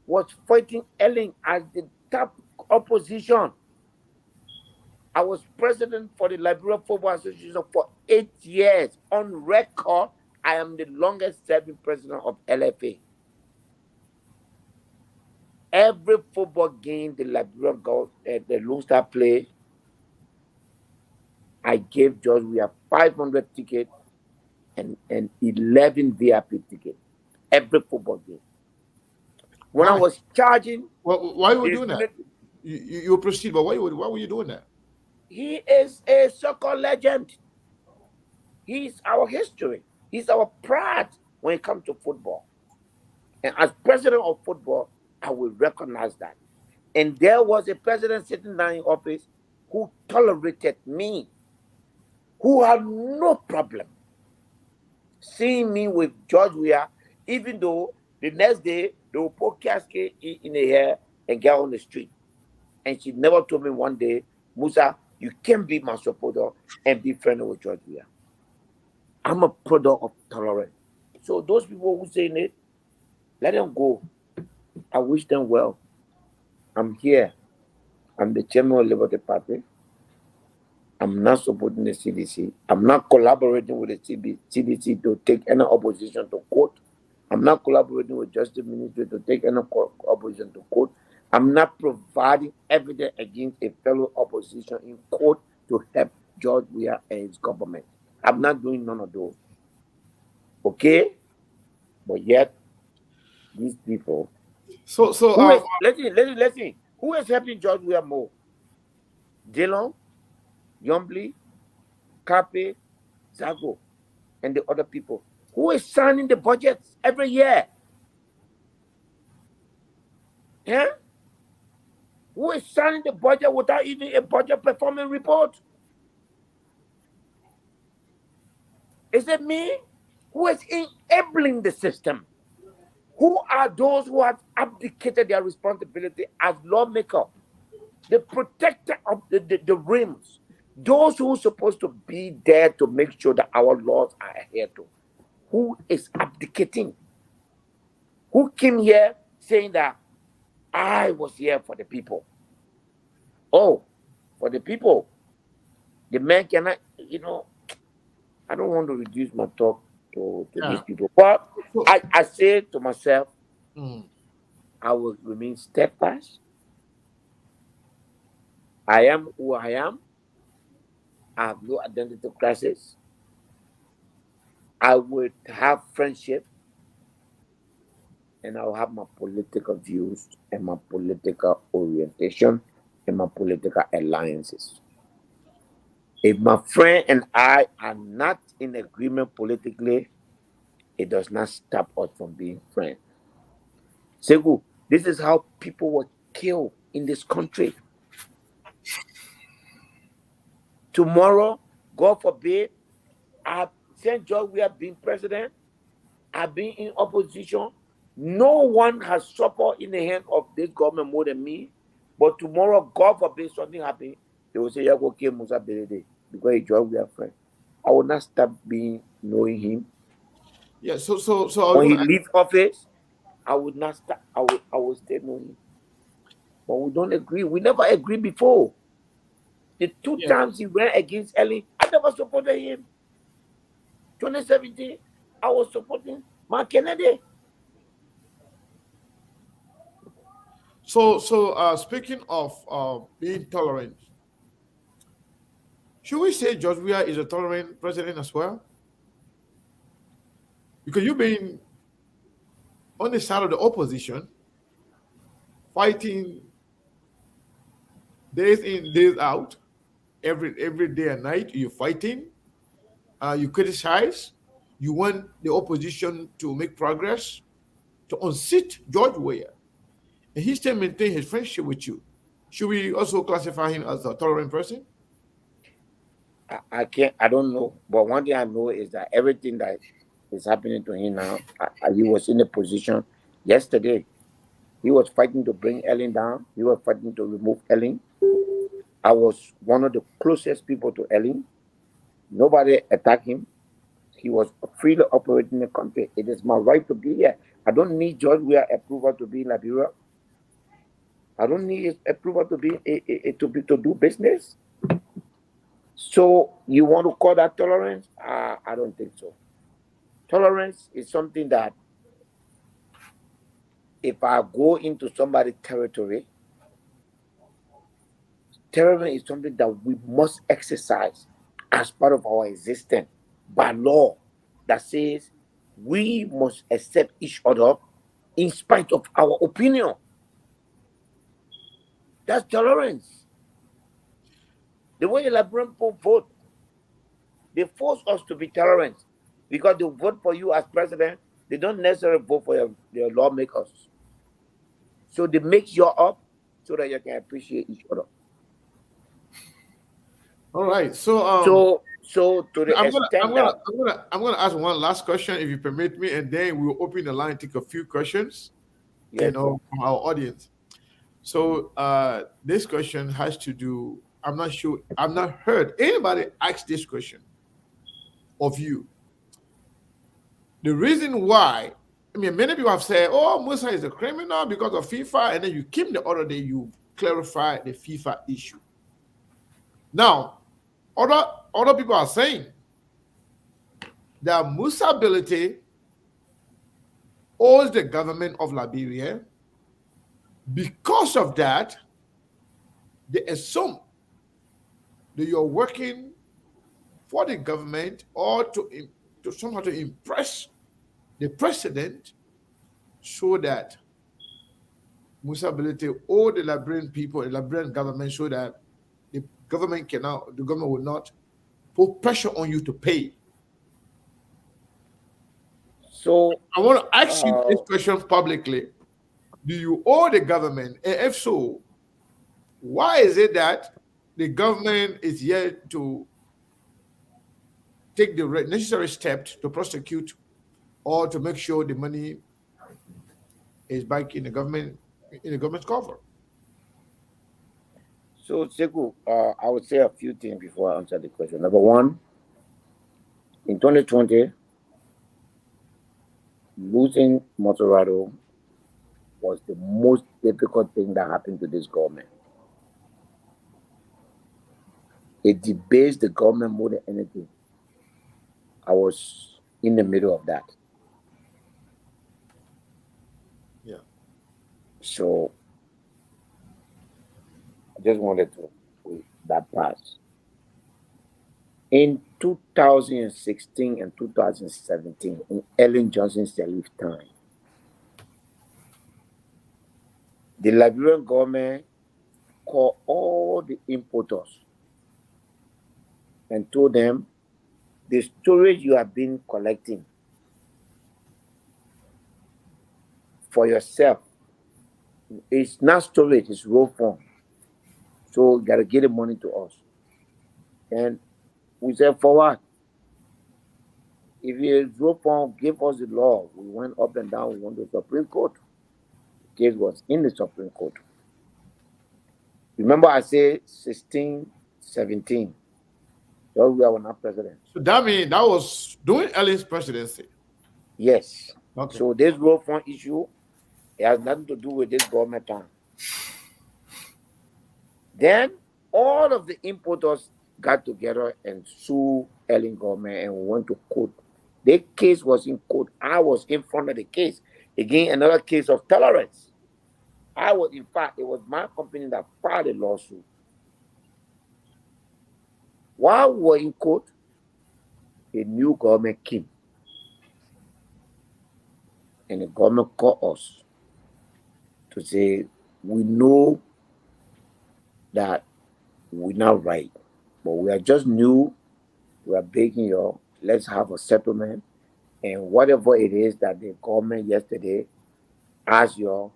was fighting Ellen as the top opposition. I was president for the Liberia Football Association for 8 years. On record, I am the longest serving president of LFA. Every football game the Liberia the Lone Star play, I gave George Weah 500 tickets and 11 VIP tickets. Every football game. When I Why? was charging, Why were you doing that? You proceed, but why were you doing that? he is a soccer legend. He's our history. He's our pride when it comes to football. And as president of football, I will recognize that. And there was a president sitting down in office who tolerated me, who had no problem seeing me with George Weah, even though the next day they will put casket in the hair and get on the street. And she never told me one day, Musa, you can't be my supporter and be friendly with George Weah. I'm a product of tolerance. So those people who saying it, let them go. I wish them well. I'm here. I'm the chairman of the Liberty Party. I'm not supporting the CDC. I'm not collaborating with the CDC to take any opposition to court. I'm not collaborating with Justice Ministry to take any opposition to court. I'm not providing evidence against a fellow opposition in court to help George Weah and his government. I'm not doing none of those. Okay? But yet, these people. So Listen. Who is helping George Weah more? Dillon, Yombly, Kape, Zago, and the other people. Who is signing the budgets every year? Yeah? Who is signing the budget without even a budget performance report? Is it me? Who is enabling the system? Who are those who have abdicated their responsibility as lawmaker, the protector of the rims, those who are supposed to be there to make sure that our laws are adhered to? Who is abdicating? Who came here saying that I was here for the people? Oh, for the people. The man cannot, I don't want to reduce my talk to these people. But I say to myself, I will remain steadfast. I am who I am. I have no identity crisis. I would have friendship, and I'll have my political views and my political orientation and my political alliances. If my friend and I are not in agreement politically, it does not stop us from being friends. Segu, this is how people were killed in this country. Tomorrow, God forbid, I send George Weah being president. I've been in opposition. No one has suffered in the hand of this government more than me. But tomorrow, God forbid something happen, they will say, yeah, okay, Musa Belede, because he joined with a friend. I will not stop being knowing him. Yeah. So I was When he gonna. leaves office, I would not stop. I will stay knowing him. But we don't agree. We never agreed before. The two Yeah. times he ran against Ellen, I never supported him. 2017, I was supporting Mark Kennedy. So speaking of being tolerant, should we say George Weah is a tolerant president as well? Because you've been on the side of the opposition, fighting days in, days out, every day and night. You're fighting. You criticize. You want the opposition to make progress, to unseat George Weah, and he still maintain his friendship with you. Should we also classify him as a tolerant person? I can't. I don't know. But one thing I know is that everything that is happening to him now, he was in a position yesterday. He was fighting to bring Ellen down. He was fighting to remove Ellen. I was one of the closest people to Ellen. Nobody attacked him. He was freely operating the country. It is my right to be here. I don't need George Weah approval to be in Liberia. I don't need his approval to be to do business. So you want to call that tolerance? I don't think so. Tolerance is something that if I go into somebody's territory, tolerance is something that we must exercise as part of our existence by law that says we must accept each other in spite of our opinion. That's tolerance. The way the Liberian people vote, they force us to be tolerant because they vote for you as president. They don't necessarily vote for your lawmakers. So they mix you up so that you can appreciate each other. All right. So So to the I'm gonna I'm extent gonna that I'm gonna I'm gonna ask one last question if you permit me, and then we'll open the line, take a few questions, yes, sir. from our audience. So this question has to do. I'm not sure. I've not heard anybody ask this question of you. The reason why, I mean, many people have said, "Oh, Musa is a criminal because of FIFA," and then you came the other day, you clarify the FIFA issue. Now, other people are saying that Musa ability owes the government of Liberia. Because of that, they assume that you're working for the government or to somehow to impress the president so that Musa ability or the Liberian people, the Liberian government, so that the government will not put pressure on you to pay. So I want to ask you uh, this question publicly. Do you owe the government? And if so, why is it that the government is yet to take the necessary steps to prosecute or to make sure the money is back in the government's cover? so Sekou, I would say a few things before I answer the question. Number one, in 2020, losing Motorado was the most difficult thing that happened to this government. It debased the government more than anything. I was in the middle of that. Yeah. So I just wanted to put that pass. In 2016 and 2017, in Ellen Johnson's lifetime, the Liberian government called all the importers and told them the storage you have been collecting for yourself is not storage, it's raw form. So you gotta get the money to us. And we said, for what? If you drove on, give us the law. We went up and down. We went to the Supreme Court. The case was in the Supreme Court. Remember, I said 16, 17. So we are not president. So that means that was during Ellen's presidency. Yes. Okay. So this road fund issue, it has nothing to do with this government time. Then all of the importers got together and sued Ellen government and went to court. The case was in court. I was in front of the case. Again, another case of tolerance. I was, in fact, it was my company that filed a lawsuit. While we were in court, a new government came. And the government called us to say, we know that we're not right, but we are just new. We are begging you, let's have a settlement. And whatever it is that the government yesterday asked you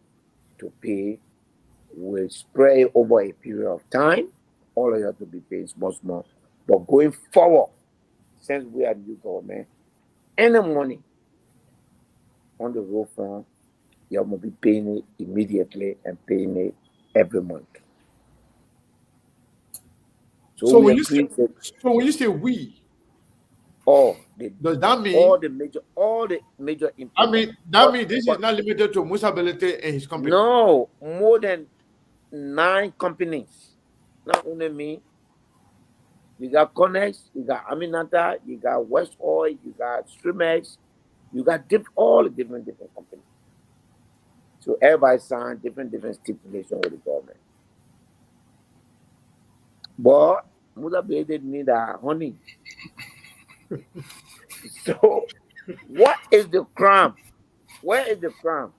to pay, we'll spread it over a period of time. All of you have to be paid small. But going forward, since we are new government, any money on the road fund, you have to be paying it immediately and paying it every month. So when you say we, does that mean all the major importers? I mean that means this is not limited to Musa Belete and his company. No, more than 9 companies. Not only me. You got Connex, you got Aminata, you got West Oil, you got Streamex, you got all the different companies. So everybody signed different stipulations with the government. But Musa Belete didn't need that honey. So, what is the crime? Where is the crime?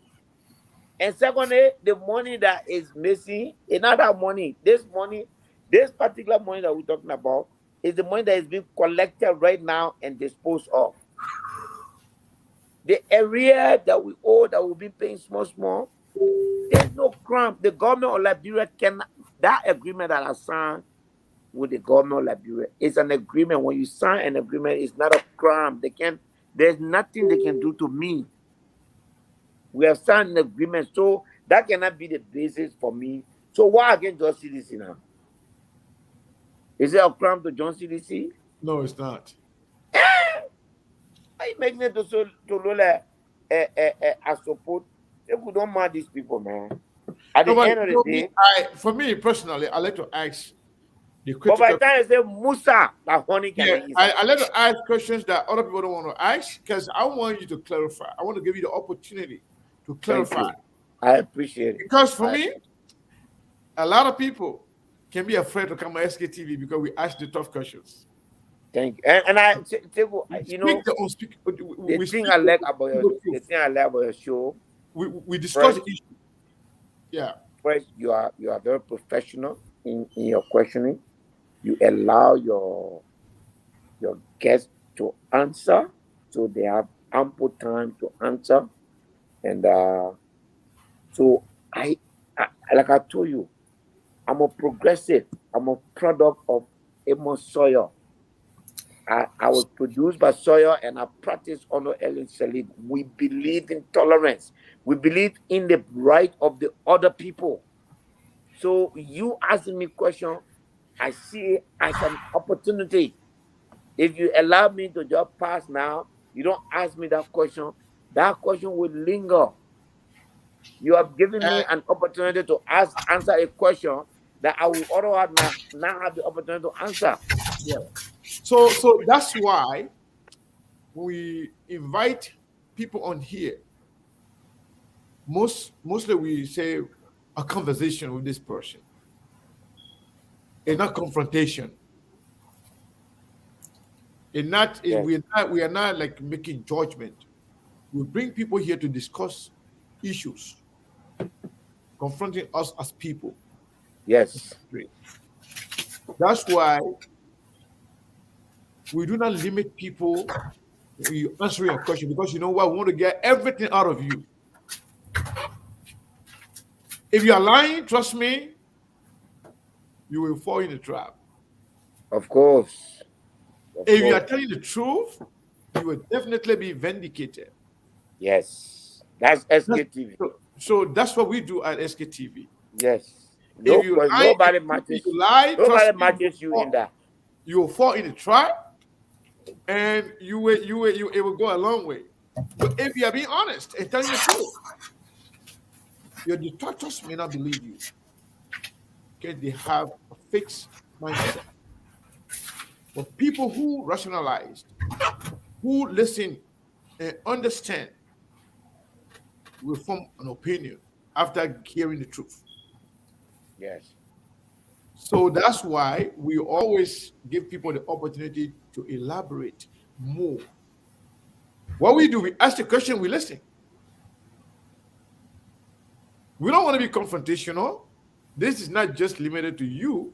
And secondly, the money that is missing, another money. This particular money that we're talking about, is the money that is being collected right now and disposed of. The area that we owe, that we'll be paying small, there's no crime. The government of Liberia that agreement that I signed with the government of Liberia is an agreement. When you sign an agreement, it's not a crime. There's nothing they can do to me. We have signed an agreement, so that cannot be the basis for me. So why against John CDC now? Is it a crime to John CDC? No, it's not. Are you making it to Lola I support? If we don't mind these people, man. At the end of the day, for me personally, I like to ask the but by critical. the time I say Musa, that honey can be I like to ask questions that other people don't want to ask because I want you to clarify. I want to give you the opportunity to clarify. I appreciate it. Because for me, a lot of people can be afraid to come on SKTV because we ask the tough questions. Thank you. And I, you know, the thing I like about your show, we discuss the issue. Yeah. First, you are very professional in your questioning. You allow your guests to answer, so they have ample time to answer. And so I like I told you, I'm a progressive. I'm a product of Amos Sawyer. I was produced by Sawyer and I practice under Ellen Shalid. We believe in tolerance. We believe in the right of the other people. So you asking me question, I see it as an opportunity. If you allow me to just pass now, you don't ask me that question will linger. You have given me an opportunity to answer a question that I will otherwise not have the opportunity to answer. Yeah. So that's why we invite people on here. Mostly we say a conversation with this person. It's not confrontation. We are not like making judgment. We bring people here to discuss issues confronting us as people. Yes. That's why we do not limit people you answering a question, because you know what? We want to get everything out of you. If you are lying, trust me, you will fall in the trap. Of course. If you are telling the truth, you will definitely be vindicated. Yes. That's That's, SKTV. so that's what we do at SKTV. Yes. If No you question. lie, if you lie, trust Nobody me, matches you in that. you will fall in the trap, and it will go a long way. But if you are being honest and telling the truth, your detractors may not believe you because they have a fixed mindset. But people who rationalized, who listen and understand, will form an opinion after hearing the truth. Yes. So that's why we always give people the opportunity to elaborate more. What we do, we ask the question, we listen. We don't want to be confrontational. This is not just limited to you,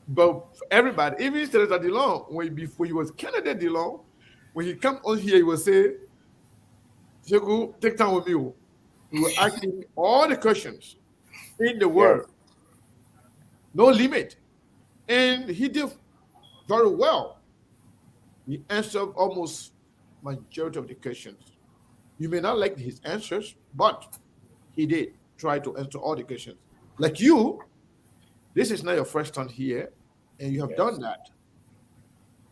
but for everybody. Even Senator DeLong, when before he was candidate DeLong, when he come on here, he will say, "Sheku, take time with me." We will ask him all the questions in the Yes. world, no limit, and he did very well. He answered almost majority of the questions. You may not like his answers, but he did try to answer all the questions. Like you, this is not your first time here, and you have Yes. done that.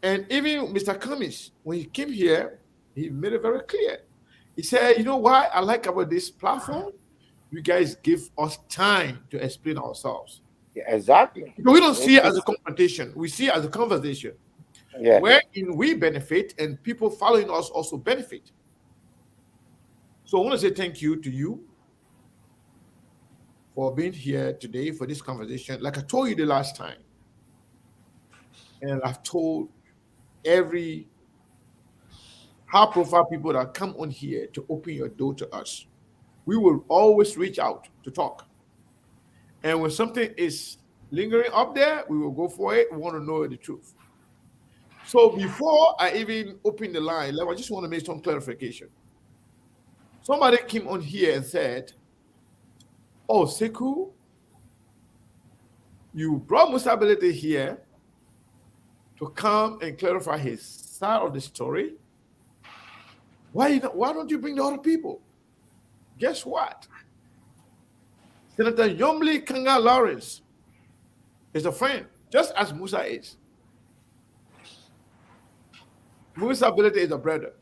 And even Mr. Cummings, when he came here, he made it very clear. He said, "You know why I like about this platform? You guys give us time to explain ourselves. Yeah, exactly. Because we don't see it as a confrontation. We see it as a conversation Yeah. wherein we benefit and people following us also benefit." So I want to say thank you to you for being here today for this conversation. Like I told you the last time, and I've told every high profile people that come on here to open your door to us. We will always reach out to talk. And when something is lingering up there, we will go for it. We want to know the truth. So before I even open the line, I just want to make some clarification. Somebody came on here and said, "Oh, Seku, you brought Musability here to come and clarify his side of the story. Why don't you bring the other people?" Guess what? Senator Yomli Kanga Lawrence is a friend, just as Musa is. Musa Ability is a brother.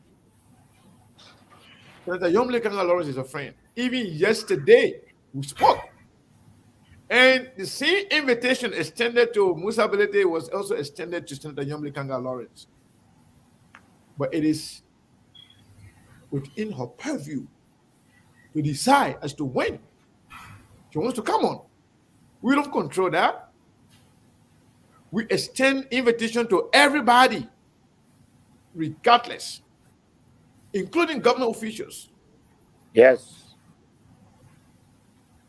Senator Yomli Kanga Lawrence is a friend. Even yesterday, we spoke. And the same invitation extended to Musa Ability was also extended to Senator Yomli Kanga Lawrence. But it is within her purview to decide as to when she wants to come on. We don't control that. We extend invitation to everybody, regardless, including government officials. Yes.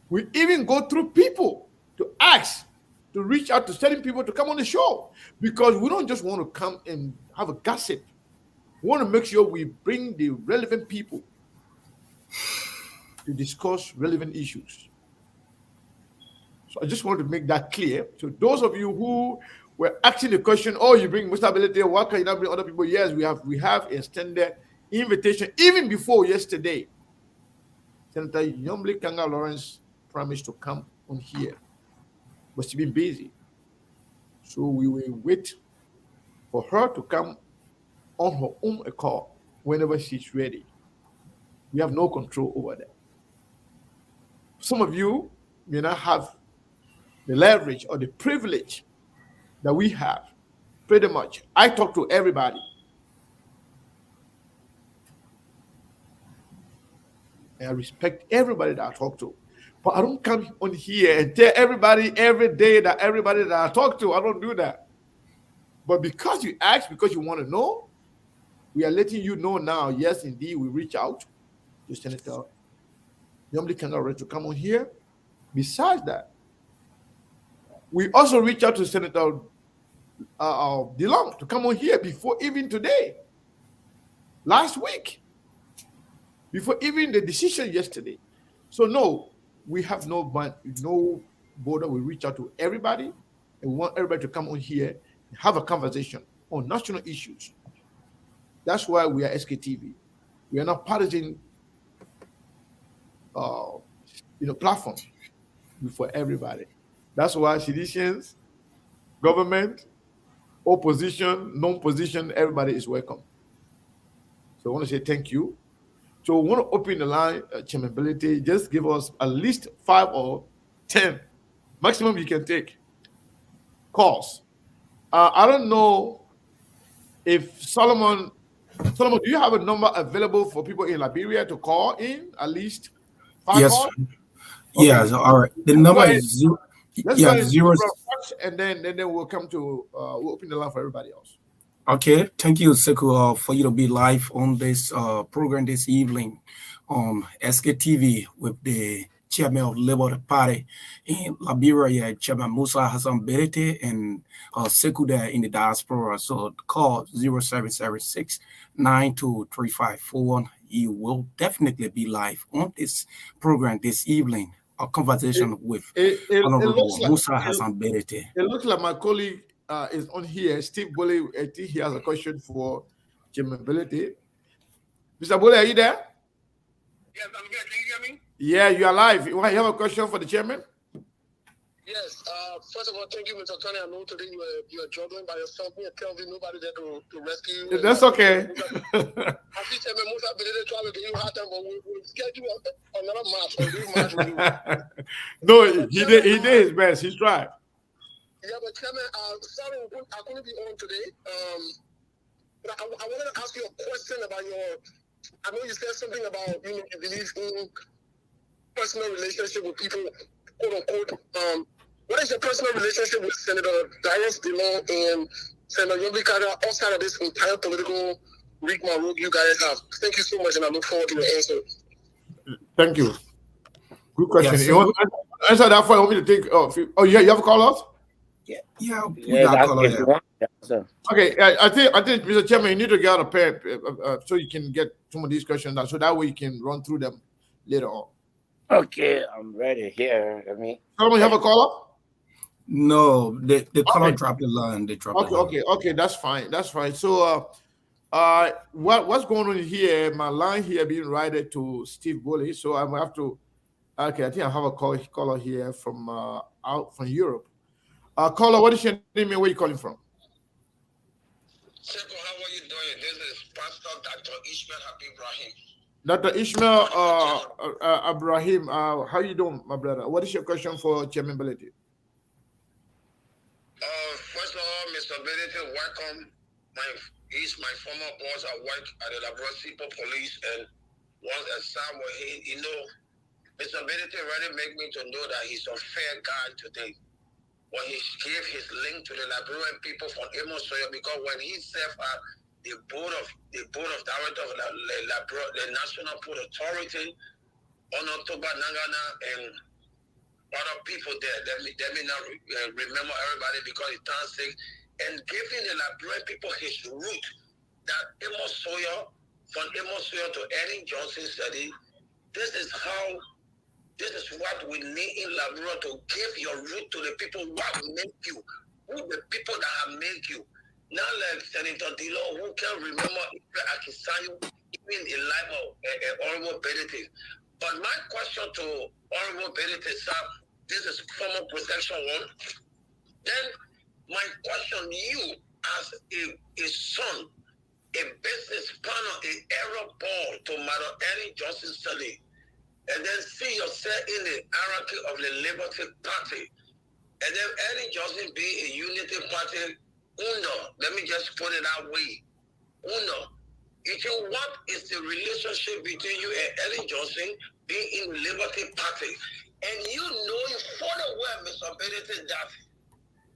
We even go through people to ask, to reach out to certain people to come on the show, because we don't just want to come and have a gossip. We want to make sure we bring the relevant people to discuss relevant issues. So I just want to make that clear. So those of you who were asking the question, "Oh, you bring Stability, why can you not bring other people?" Yes, we have extended invitation even before yesterday. Senator Yomli Kanga Lawrence promised to come on here, but she's been busy. So we will wait for her to come on her own accord whenever she's ready. We have no control over that. Some of you may not have the leverage or the privilege that we have. Pretty much, I talk to everybody. And I respect everybody that I talk to. But I don't come on here and tell everybody every day that everybody that I talk to. I don't do that. But because you ask, because you want to know, we are letting you know now. Yes, indeed, we reach out to Senator Yomli Kanga to come on here. Besides that, we also reach out to Senator DeLong to come on here before even today, last week, before even the decision yesterday. So no, we have no border. We reach out to everybody, and we want everybody to come on here and have a conversation on national issues. That's why we are SKTV. We are not partisan, uh, platform for everybody. That's why citizens, government, opposition, non-position, everybody is welcome. So I want to say thank you. So we want to open the line, chairmanability. Just give us at least 5 or 10 maximum you can take calls. I don't know if Solomon, do you have a number available for people in Liberia to call in? At least five Yes, calls? sir. Okay. Yes, all right. The Let's go number ahead. is zero. Let's go Yeah, ahead and zero. first, and then we'll come to we'll open the line for everybody else. Okay, thank you, Sekou, for you to be live on this program this evening on SKTV with the chairman of Labour Party in Liberia, Chairman Musa Hassan Berete, and Sekou there in the diaspora. So call 0776 923541. You will definitely be live on this program this evening. A conversation with It Honorable looks like Musa Hassan Berete. it looks like my colleague is on here. Steve Bully, I think he has a question for chairmanability. Mr. Bully, are you there? Yes, I'm here. Can you hear me? Yeah, you are live. You have a question for the chairman? Yes. First of all, thank you, Mr. Tony. I know today you are juggling by yourself. Me and Kelvin, nobody there to rescue you. That's okay. I see Chairman Musa Belede trying to give you hard time, but we'll schedule another match or do match with you. No, he did his best. He tried. Yeah, but Chairman, sorry, I couldn't be on today. But I wanted to ask you a question about I know you said something about, you believe in personal relationship with people, quote unquote. What is your personal relationship with Senator Darius DeLong and Senator Yobi Kada outside of this entire political rigmarole you guys have? Thank you so much, and I look forward to your answer. Thank you. Good question. Yes, You want to answer that for me to take? You have a call out? Yeah, Okay, I think, Mr. Chairman, you need to get a pen so you can get some of these questions out, so that way you can run through them later on. Okay, I'm ready here. Solomon, you have a caller? No, the caller dropped the line. They dropped the line. Okay, that's fine. So, what's going on here? My line here being routed to Steve Bully, so I'm gonna have to. Okay, I think I have a caller here from out from Europe. Caller, what is your name and where you calling from? Sekou, how are you doing? This is Pastor Dr. Ishmael Ibrahim. Dr. Ishmael Ibrahim, how you doing, my brother? What is your question for Chairman Belete? First of all, Mr. Belete, welcome. He's my former boss. I work at the Labrador Police, and once a son was Mr. Belete already made me to know that he's a fair guy today. When he gave his link to the Liberian people from Amos Soya, because when he served at the board of directors of the National Port Authority on October Nangana and other people there, they may not remember everybody because it's time sake, and giving the Liberian people his route, that Amos Soya, from Amos Soya to Eddie Johnson study, this is what we need in Liberia, to give your root to the people who have made you, who the people that have made you. Not like Senator Dilo, who can remember Akisayo, even in life of Honorable Benedict. But my question to Honorable Benedict, sir, this is former protection one. Then my question, you as a son, a business partner, a error ball to Madam Annie Johnson study, and then see yourself in the hierarchy of the Liberty Party, and then Eddie Johnson be a unity party, let me just put it that way, what is the relationship between you and Eddie Johnson being in the Liberty Party? And you know fully well, Mr. Benedict, that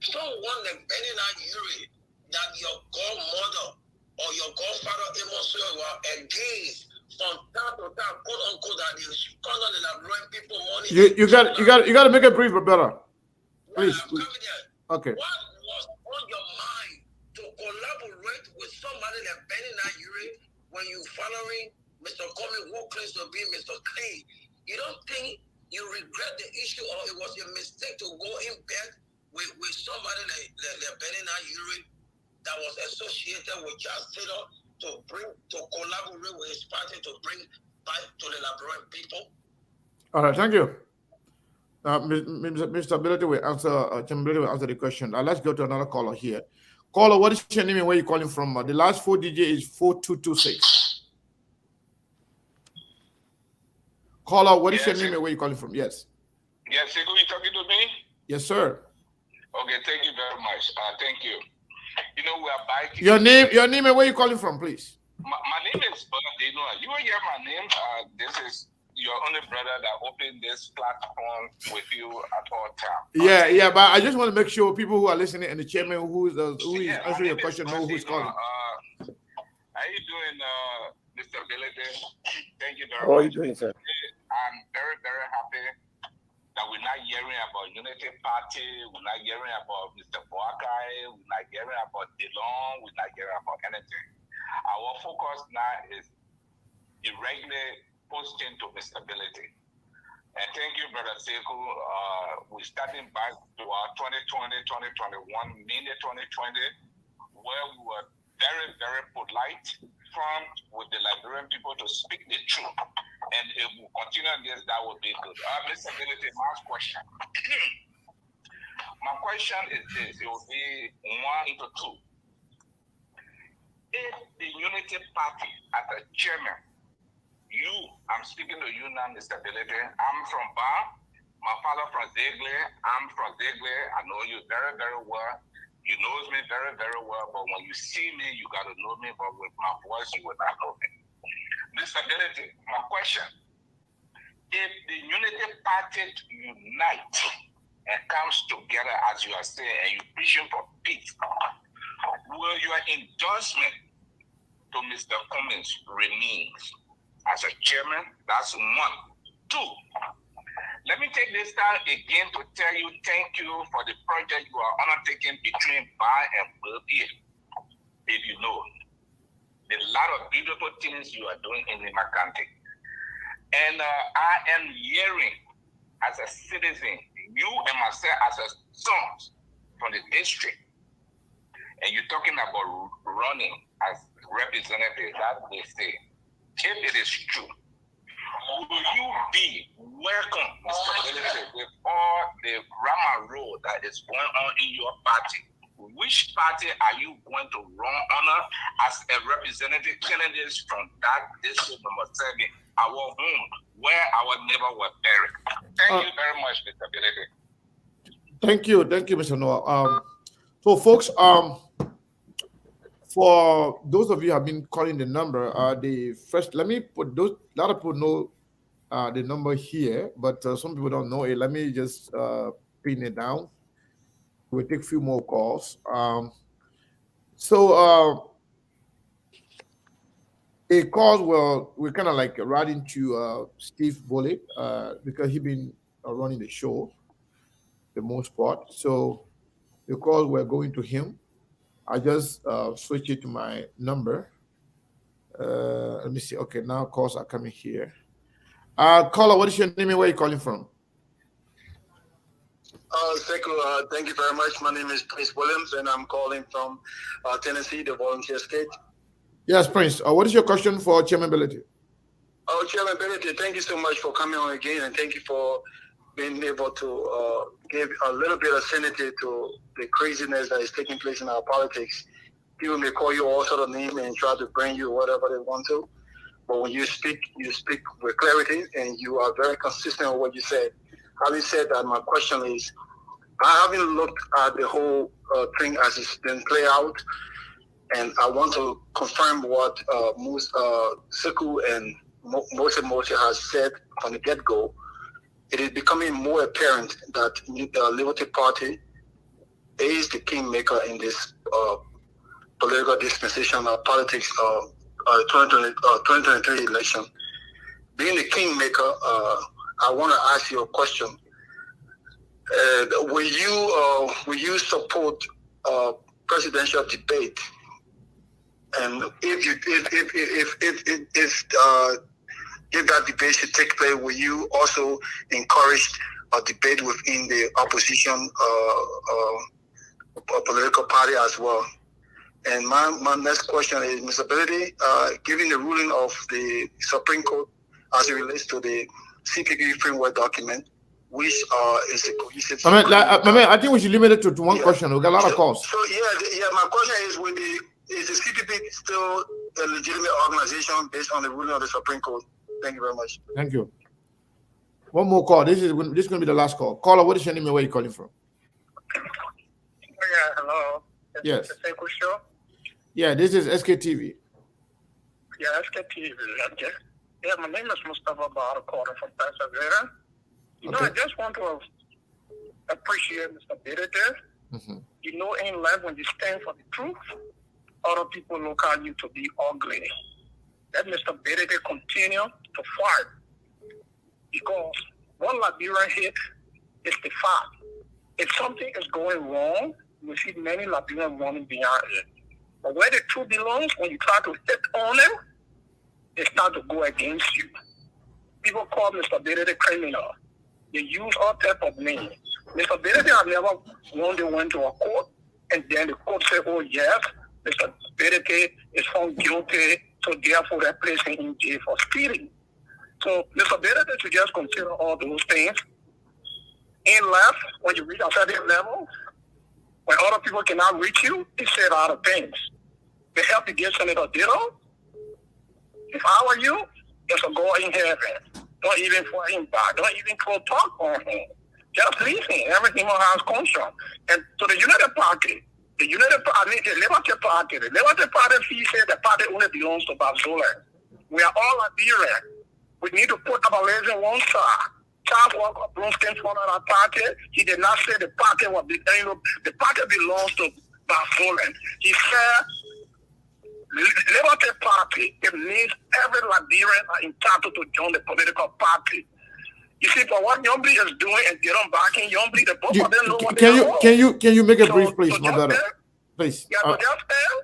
someone like Benina Yuri, that your godmother or your godfather Amos were against from time to time, quote unquote, that you call on the Liberian people money. You got to make it brief, brother. Please. Okay. What was on your mind to collaborate with somebody like Benina Yuri when you following Mr. Comey, who claims to be Mr. Clean? You don't think you regret the issue, or it was a mistake to go in bed with somebody like Benina Yuri that was associated with Just Taylor to collaborate with his party to bring back to the Liberian people? All right, thank you. Mr. Ability will answer. Ability will answer the question. Let's go to another caller here. Caller, what is your name and where you calling from? The last 4 digits is 4226. Caller, what is your name and where you calling from? Yes. Yes, Sekou, you talking to me? Yes, sir. Okay, thank you very much. Thank you. You know, we are biking. Your name and where you calling from, please. My name is Bernardino. You will hear my name. This is your only brother that opened this platform with you at all times. Yeah, but I just want to make sure people who are listening and the chairman who is answering your question know who's calling. How you doing, Mr. Ability? Thank you very much. How are you doing, sir? I'm very, very happy that we're not hearing about Unity Party, we're not hearing about Mr. Boakai, we're not hearing about DeLong, we're not hearing about anything. Our focus now is irregular posting to stability. And thank you, Brother Sekou. We're starting back to our 2020-2021, mini 2020, where we were very, very polite, firm with the Liberian people to speak the truth. And if we continue on this, that would be good. Mr. Ability, last question. My question is this, it will be 1 into 2. If the Unity Party as a chairman, I'm speaking to you now, Mr. Ability. I'm from Bar. My father from Ziegler. I'm from Ziegler. I know you very, very well. You know me very, very well. But when you see me, you got to know me. But with my voice, you will not know me. Mr. Ability, my question. If the Unity Party unite and comes together, as you are saying, and you're pushing for peace, will your endorsement to Mr. Cummings remain as a chairman? That's 1. 2, let me take this time again to tell you thank you for the project you are undertaking between Bar and Wilbur. If you know, there's a lot of beautiful things you are doing in the county. And I am hearing as a citizen, you and myself as a son from the district, and you're talking about running as representative, that they say, if it is true, will you be welcome, Mr. Ability, with all the Rama road that is going on in your party? Which party are you going to run under as a representative candidate from that district number 7, our home, where our neighbor was buried? Thank you very much, Mr. Ability. Thank you, Mr. Noah. So, folks, for those of you who have been calling the number, the first, let me put those, a lot of people know the number here, but some people don't know it. Let me just pin it down. We'll take a few more calls. A call, well, we're kind of like right into Steve Bullitt because he's been running the show the most part. So the calls were going to him. I just switch it to my number. Let me see. Okay, now calls are coming here. Caller, what is your name and where are you calling from? Sekou, thank you very much. My name is Prince Williams, and I'm calling from Tennessee, the volunteer state. Yes, Prince. What is your question for Chairman Ability? Oh, Chairman Ability, thank you so much for coming on again, and thank you for being able to give a little bit of sanity to the craziness that is taking place in our politics. People may call you all sort of names and try to bring you whatever they want to, but when you speak with clarity, and you are very consistent with what you said. Having said that, my question is, I haven't looked at the whole thing as it's been played out, and I want to confirm what Sekou and Moshe has said from the get-go. It is becoming more apparent that the Liberty Party is the kingmaker in this political dispensation of politics of 2023 election. Being the kingmaker, I want to ask you a question. Will you support presidential debate? And if that debate should take place, will you also encourage a debate within the opposition political party as well? And my next question is, Mr. Ability, given the ruling of the Supreme Court as it relates to the CPP framework document, which is a cohesive. I think we should limit it to one question. We got a lot of calls. So my question is, is the CPP still a legitimate organization based on the ruling of the Supreme Court? Thank you very much. Thank you. One more call. This is going to be the last call. Caller, what is your name and where are you calling from? Yeah, hello. Yes. The Sekou Show? Yeah, this is SKTV. Yeah, SKTV. Okay. Yeah, my name is Mustafa Bahar, calling from Pasadena. I just want to appreciate Mr. Bidder. You know, in life, when you stand for the truth, other people look at you to be ugly. Let Mr. Bidder continue to fight. Because what Liberian hate is the fact. If something is going wrong, you see many Liberians running behind it. But where the truth belongs, when you try to hit on them, they start to go against you. People call Mr. Bidder the criminal. They use all type of names. Mr. Bidder have never went to a court, and then the court said, oh yes, Mr. Bidder is found guilty, so therefore they're placing him in jail for stealing. So Mr. Bidder should just consider all those things. In life, when you reach a certain level, when other people cannot reach you, they say a lot of things. They help you get Senator Ditto. If I were you, just go in heaven. Don't even fight him back. Don't even go talk on him. Just leave him. Everything has conscience. And to the United Party, the Liberty Party, the Liberty Party, he said the party only belongs to Bazola. We are all Liberian. We need to put our legs on one side. Charles Walker Brunskill from our party. He did not say the party was the party belongs to Bazola. He said Liberty Party, it means every Liberian are entitled to join the political party. You see, for what Yombly is doing and get on back in Yombly, the both of them know what they want. Can you make a brief, please, my brother? Please. Yeah, but just tell,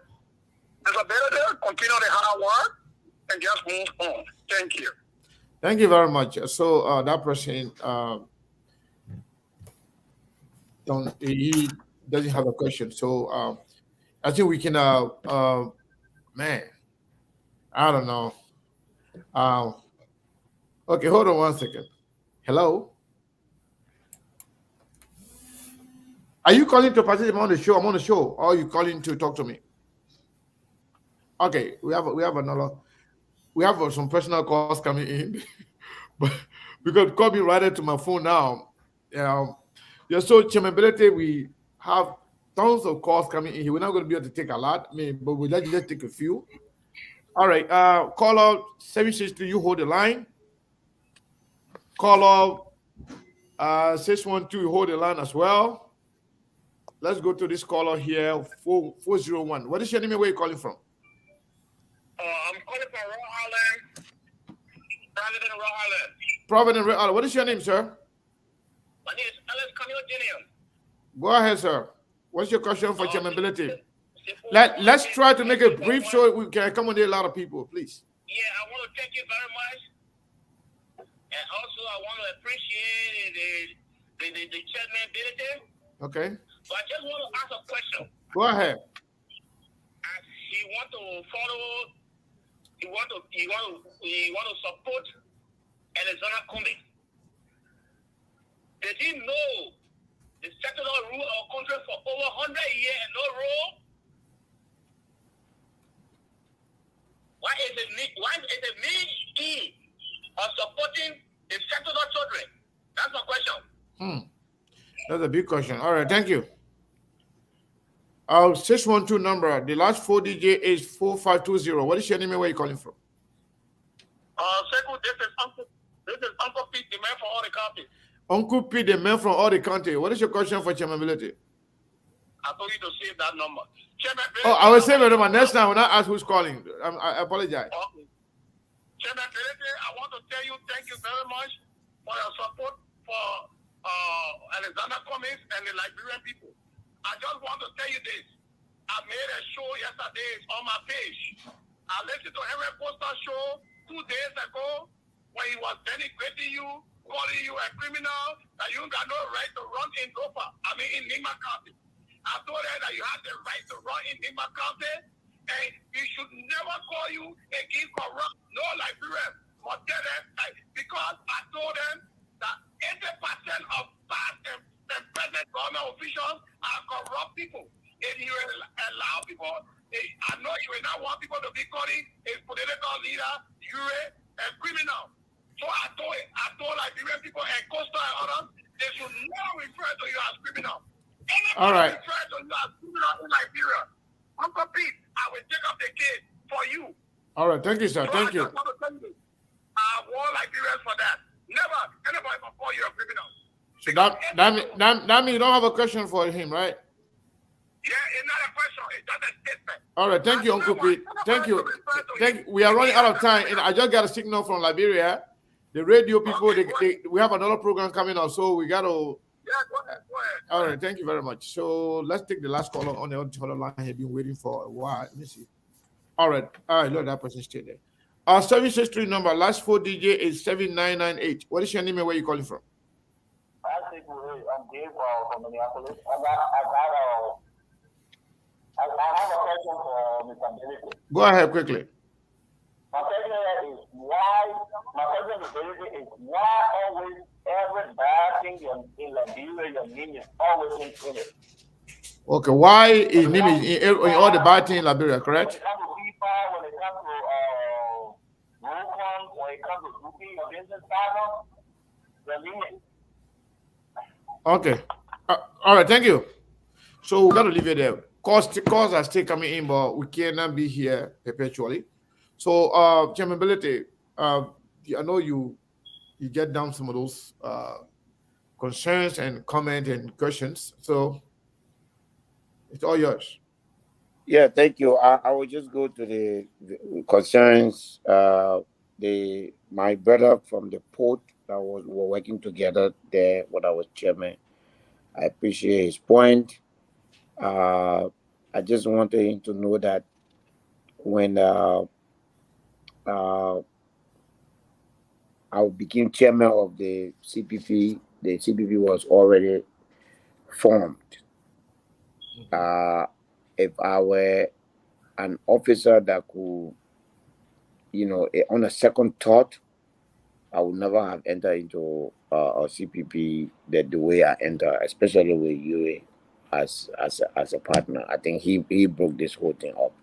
there's a better there, continue the hard work, and just move on. Thank you. Thank you very much. So that person, he doesn't have a question. So I think we can, man, I don't know. Okay, hold on 1 second. Hello? Are you calling to participate on the show? I'm on the show. Or are you calling to talk to me? Okay, we have some personal calls coming in. But you could call me right into my phone now. Yeah, so chairmanability, we have tons of calls coming in here. We're not going to be able to take a lot, but we'll just take a few. All right, caller 763, you hold the line. Caller 612, you hold the line as well. Let's go to this caller here, 401. What is your name and where are you calling from? I'm calling from Rhode Island. Providence, Rhode Island. Providence, Rhode Island. What is your name, sir? My name is Alex Camille Jr. Go ahead, sir. What's your question for chairmanability? Let's try to make it brief so we can accommodate a lot of people, please. Yeah, I want to thank you very much. And also, I want to appreciate the chairman ability. Okay. But I just want to ask a question. Go ahead. He want to follow. He want to support Arizona Cummings. Did he know the secular rule of our country for over 100 years and no rule? Why is it me of supporting the secular children? That's my question. That's a big question. All right, thank you. Our 612 number, the last 4 digit is 4520. What is your name and where are you calling from? Sekou, this is Uncle Pete, the man from all the county. Uncle Pete, the man from all the country. What is your question for chairmanability? I told you to save that number. I will save the number. Next time when I ask who's calling, I apologize. Okay. Chairmanability, I want to tell you thank you very much for your support for Alexander Cummings and the Liberian people. I just want to tell you this. I made a show yesterday on my page. I listened to Henry Costa show 2 days ago when he was denigrating you, calling you a criminal, that you got no right to run in Dofa, in Nima County. I told her that you have the right to run in my county, and we should never call you a corrupt, no Liberian. But tell them, because I told them that 80% of past and present government officials are corrupt people. If you allow people, I know you will not want people to be calling a political leader, a criminal. So I told Liberian people and Costa and others, they should never refer to you as criminal. Anybody All right. refer to you as criminal in Liberia, Uncle Pete, I will take up the case for you. All right. Thank you, sir. So Thank I you. just want to tell you, I want Liberians for that. Never anybody can call you a criminal. So that means you don't have a question for him, right? Yeah, it's not a question. It's just a statement. All right. Thank you, Uncle Pete. Thank you. We are running out of time, and I just got a signal from Liberia. The radio people, we have another program coming up, so we got to. Yeah, go ahead. All right, thank you very much. So let's take the last caller on the other line. I've been waiting for a while. Let me see. All right, look, that person stay there. Our service history number, last 4 digit is 7998. What is your name and where you calling from? I'm Dave from Minneapolis. I have a question for Mr. Benedict. Go ahead quickly. My question is why always every bad thing in Liberia, your name is always in it. Okay, why his name is in all the bad things in Liberia, correct? When it comes to FIFA, when it comes to Rokon, when it comes to Rupi, your business partner, your name is. Okay. All right, thank you. So we got to leave it there. Calls are still coming in, but we cannot be here perpetually. So, Chairman Belete, I know you get down some of those concerns and comments and questions. So, it's all yours. Yeah, thank you. I will just go to the concerns. My brother from the port that were working together there when I was chairman. I appreciate his point. I just wanted him to know that when I became chairman of the CPP was already formed. If I were an officer that could, on a second thought, I would never have entered into a CPP the way I entered, especially with UA as a partner. I think he broke this whole thing up.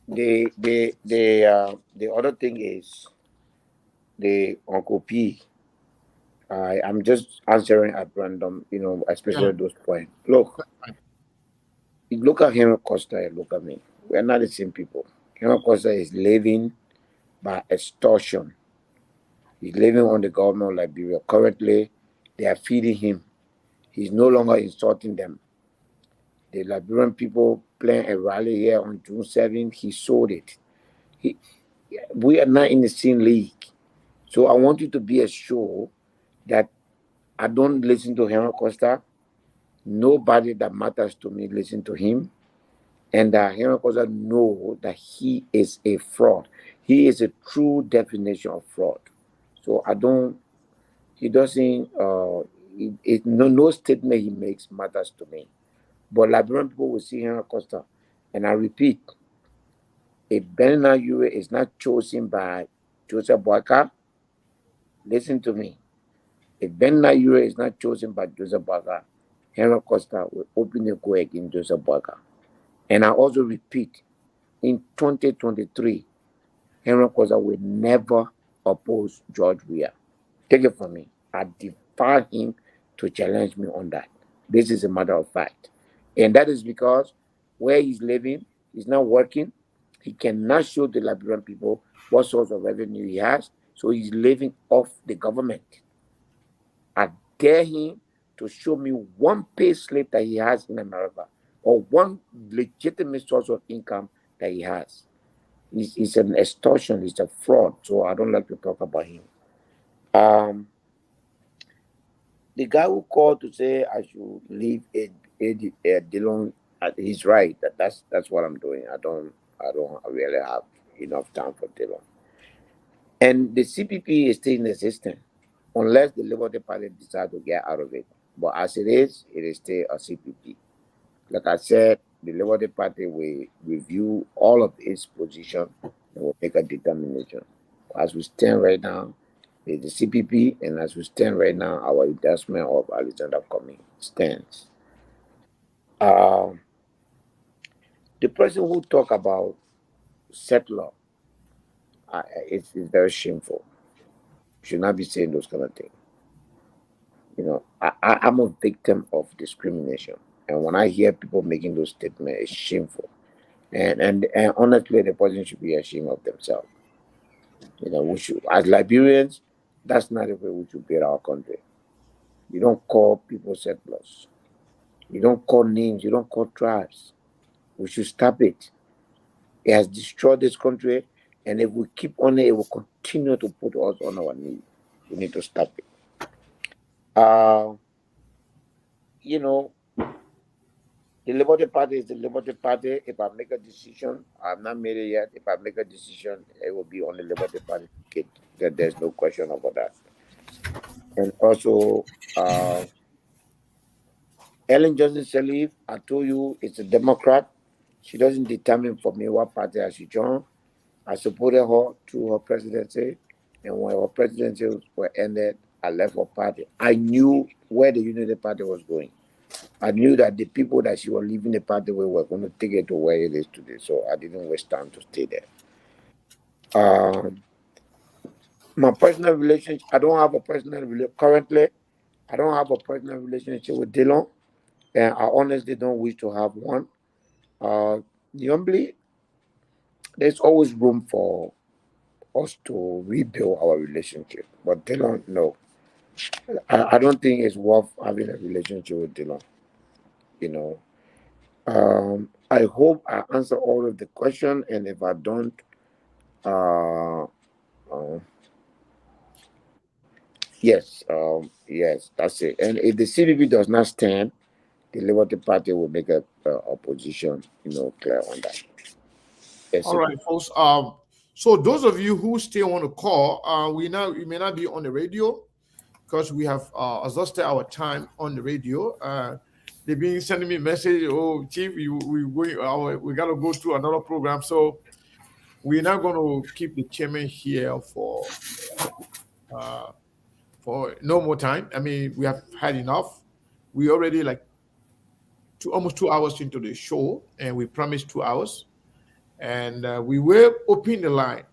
The other thing is the Uncle P. I'm just answering at random, especially those points. Look at Henry Costa, look at me. We're not the same people. Henry Costa is living by extortion. He's living on the government of Liberia. Currently, they are feeding him. He's no longer insulting them. The Liberian people playing a rally here on June 7th, he sold it. We are not in the same league. So I want you to be assured that I don't listen to Henry Costa. Nobody that matters to me listen to him. And Henry Costa know that he is a fraud. He is a true definition of fraud. So no statement he makes matters to me. But Liberian people will see Henry Costa. And I repeat, if Bernard Ure is not chosen by Joseph Boyka, listen to me. If Bernard Ure is not chosen by Joseph Boyka, Henry Costa will open the go against Joseph Boyka. And I also repeat, in 2023, Henry Costa will never oppose George Weah. Take it from me. I defy him to challenge me on that. This is a matter of fact. And that is because where he's living, he's not working. He cannot show the Liberian people what source of revenue he has. So he's living off the government. I dare him to show me one pay slip that he has in America or one legitimate source of income that he has. He's an extortion. He's a fraud. So I don't like to talk about him. The guy who called to say I should leave Dillon, he's right. That's what I'm doing. I don't really have enough time for Dillon. And the CPP is still in existence unless the Liberty Party decide to get out of it. But as it is still a CPP. Like I said, the Liberty Party will review all of its position and will make a determination. As we stand right now, it's the CPP, and as we stand right now, our endorsement of Alexander Coming stands. The person who talk about settler, it's very shameful. You should not be saying those kind of things. You know, I'm a victim of discrimination, and when I hear people making those statements, it's shameful. And honestly, the person should be ashamed of themselves. You know, we should, as Liberians, that's not the way we should build our country. You don't call people settlers. You don't call names. You don't call tribes. We should stop it. It has destroyed this country, and if we keep on it, it will continue to put us on our knees. We need to stop it. You know, the Liberty Party is the Liberty Party. If I make a decision, I'm not made it yet. If I make a decision, it will be on the Liberty Party ticket. There's no question about that. And also, Ellen Johnson Sirleaf, I told you, it's a Democrat. She doesn't determine for me what party I should join. I supported her through her presidency, and when her presidency were ended, I left her party. I knew where the Unity Party was going. I knew that the people that she was leaving the party with were going to take it to where it is today, so I didn't waste time to stay there. My personal relationship, I don't have a personal relationship currently. I don't have a personal relationship with Dylan, and I honestly don't wish to have one. Humbly, there's always room for us to rebuild our relationship, but Dylan, no. I don't think it's worth having a relationship with Dylan. You know, I hope I answer all of the question, and if I don't, yes, that's it. And if the CPP does not stand, the Liberty Party will make a opposition, clear on that. Yes, All right, folks. So those of you who still want to call, we may not be on the radio because we have exhausted our time on the radio. They've been sending me a message. Oh, Chief, we got to go to another program. So we're not going to keep the chairman here for no more time. I mean, we have had enough. We already almost 2 hours into the show, and we promised 2 hours. And we will open the line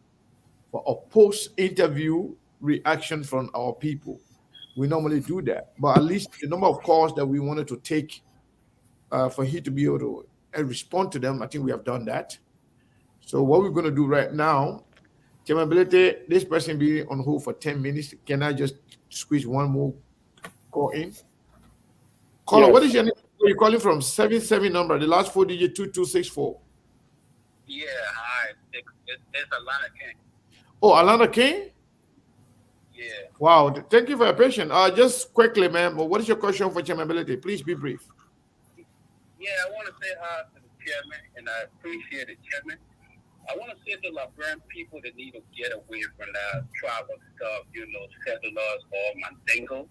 for a post-interview reaction from our people. We normally do that, but at least the number of calls that we wanted to take for he to be able to respond to them, I think we have done that. So what we're going to do right now, capability, this person being on hold for 10 minutes, can I just squeeze one more call in? Caller, Yes. What is your name? Where are you calling from? 77 number, the last 4 digit 2264. Yeah, hi. It's Alana King. Oh, Alana King? Yeah. Wow, thank you for your patience. Just quickly, ma'am, what is your question for chairmanability? Please be brief. Yeah, I want to say hi to the chairman, and I appreciate it, chairman. I want to say to Liberian people that need to get away from that tribal stuff, settlers or Mandingo,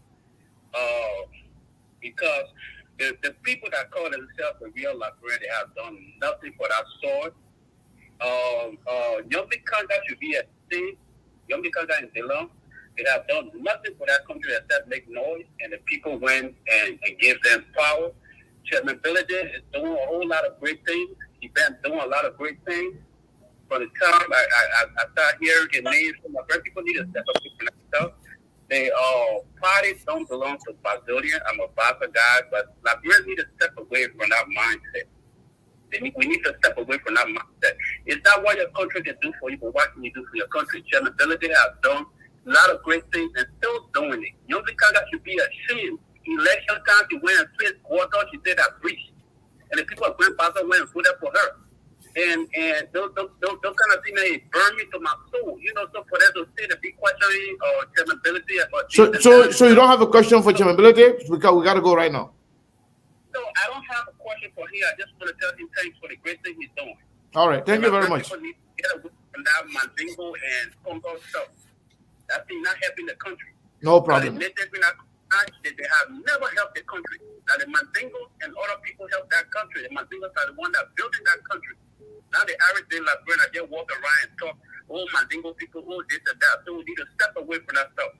because the people that call themselves the real Liberian, they have done nothing for that sword. Young Kanga should be at sea. Young Kanga and Dylan, they have done nothing for that country except make noise, and the people went and give them power. Chairman Billington is doing a whole lot of great things. He's been doing a lot of great things. For the time I start hearing the names from my friends, people need to step up for that stuff. They parties don't belong to Brazilian. I'm a Basa guy, but Liberians need to step away from that mindset. We need to step away from that mindset. It's not what your country can do for you, but what can you do for your country? Chairman Billington has done a lot of great things and still doing it. Young Kanga should be ashamed. Election time, she went and spent water, she did that breach. And the people of Grand Basa went and voted for her. And those kind of things, they burn me to my soul. So for them to say the big questioning or chairmanability about So you don't have a question for chairmanability? Because we got to go right now. No, I don't have a question for him. I just want to tell him thanks for the great thing he's doing. All right, thank you very much. People need to get away from that Mandingo and Congo stuff. That thing not helping the country. No problem. act that they have never helped the country. That the Mandingo and other people helped that country. The Mandingos are the one that built that country. Now the average day Liberian I just walk around and talk, oh Mandingo people, oh this and that. So we need to step away from that stuff.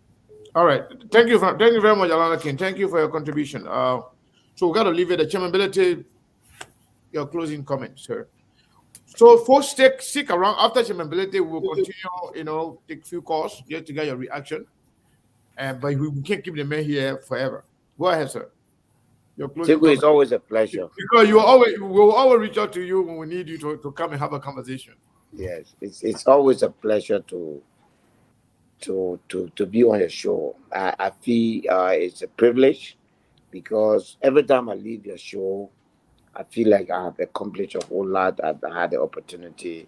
All right. Thank you very much, Alana King. Thank you for your contribution. So we got to leave it. The chairman ability. Your closing comment, sir. So folks, stick around after chairman ability. We will continue. Take few calls just to get your reaction. But we can't keep the man here forever. Go ahead, sir. Your closing Sekou, comment. it's always a pleasure. Because we will always reach out to you when we need you to come and have a conversation. Yes, it's always a pleasure to be on your show. I feel it's a privilege because every time I leave your show, I feel like I have accomplished a whole lot. I've had the opportunity.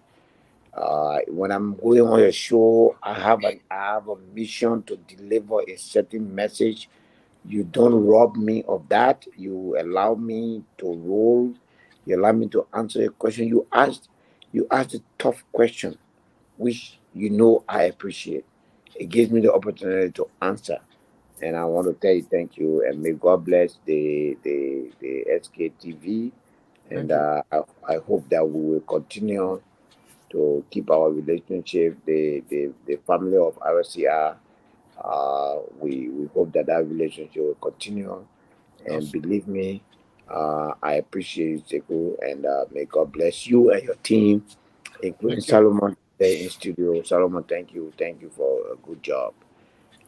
When I'm going on your show, I have a mission to deliver a certain message. You don't rob me of that. You allow me to roll. You allow me to answer a question. You asked a tough question, which I appreciate. It gives me the opportunity to answer. And I want to tell you thank you, and may God bless the SKTV. And I hope that we will continue to keep our relationship, the family of RCR. We hope that relationship will continue. And believe me, I appreciate you, Sekou, and may God bless you and your team, including Solomon there in studio. Solomon, thank you for a good job,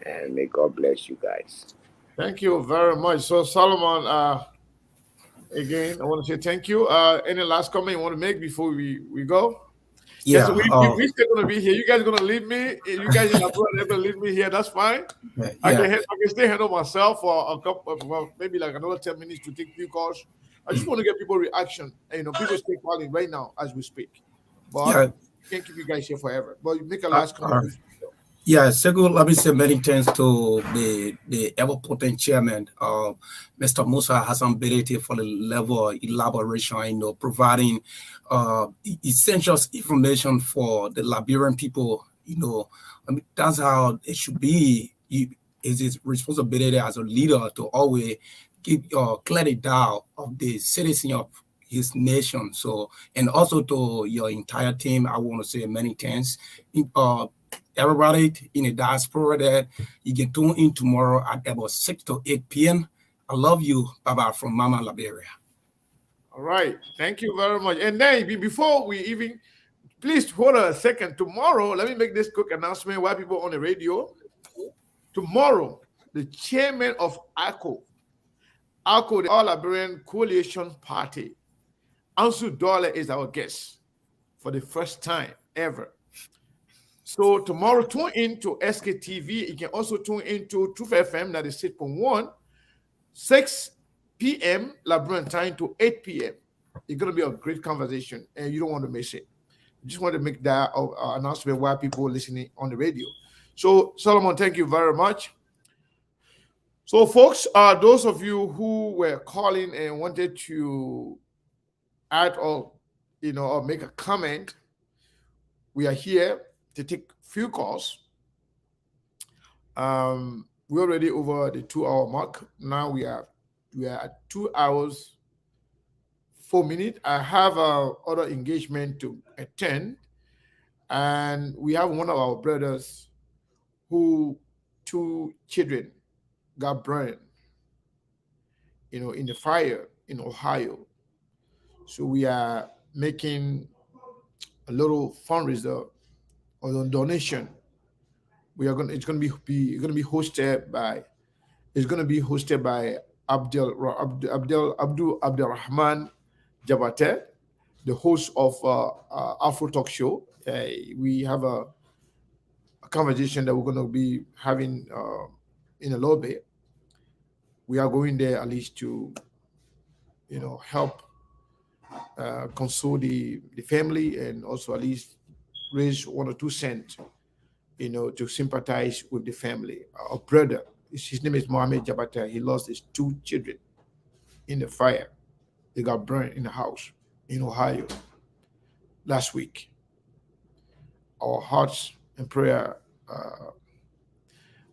and may God bless you guys. Thank you very much. So Solomon, again, I want to say thank you. Any last comment you want to make before we go? Yeah. We still gonna be here. You guys are gonna leave me. You guys in abroad are gonna leave me here. That's fine. Yeah. I can still handle myself for a couple, maybe like another 10 minutes to take few calls. I just want to get people reaction. People still calling right now as we speak, but I can't keep you guys here forever. But you make a last comment. Yeah, Sekou, let me say many thanks to the ever-potent chairman, Mr. Musa Hassan Berete, for the level of elaboration, providing essential information for the Liberian people. That's how it should be. It's his responsibility as a leader to always give clarity down of the citizen of his nation. So, and also to your entire team, I want to say many thanks. Everybody in the diaspora that you can tune in tomorrow at about 6 to 8 p.m. I love you. Bye-bye from Mama Liberia. All right. Thank you very much. And then before we even, please hold on a second. Tomorrow, let me make this quick announcement while people on the radio. Tomorrow, the chairman of ACO, the All Liberian Coalition Party, Ansu Dole, is our guest for the first time ever. So tomorrow, tune in to SKTV. You can also tune into Truth FM, that is 6.1, 6 p.m. Liberian time to 8 p.m. It's going to be a great conversation, and you don't want to miss it. I just want to make that announcement while people are listening on the radio. So, Solomon, thank you very much. So, folks, those of you who were calling and wanted to add or make a comment, we are here to take few calls. We're already over the 2-hour mark. Now we are at 2 hours 4 minutes. I have other engagement to attend, and we have one of our brothers who 2 children got burned, in the fire in Ohio. So we are making a little fundraiser or donation. It's going to be hosted by Abdulrahman Jabate, the host of Afro Talk Show. We have a conversation that we're going to be having in a little bit. We are going there at least to help console the family, and also at least raise 1 or 2 cents, to sympathize with the family. Our brother, his name is Mohammed Jabata. He lost his 2 children in the fire. They got burned in the house in Ohio last week. Our hearts and prayer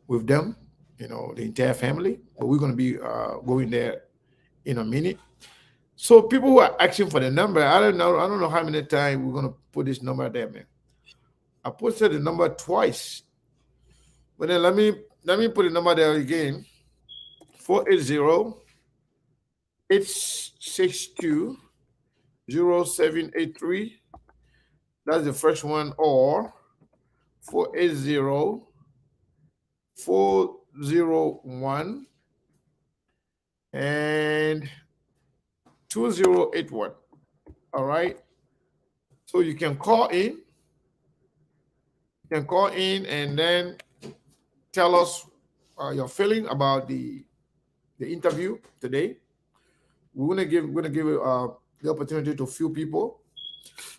with them, the entire family. But we're going to be going there in a minute. So people who are asking for the number, I don't know. I don't know how many times we're going to put this number there, man. I posted the number twice, but then let me put the number there again. 480-862-0783. That's the first one, or 480-401 and 2081. All right. So you can call in. You can call in and then tell us your feeling about the interview today. We're gonna give the opportunity to few people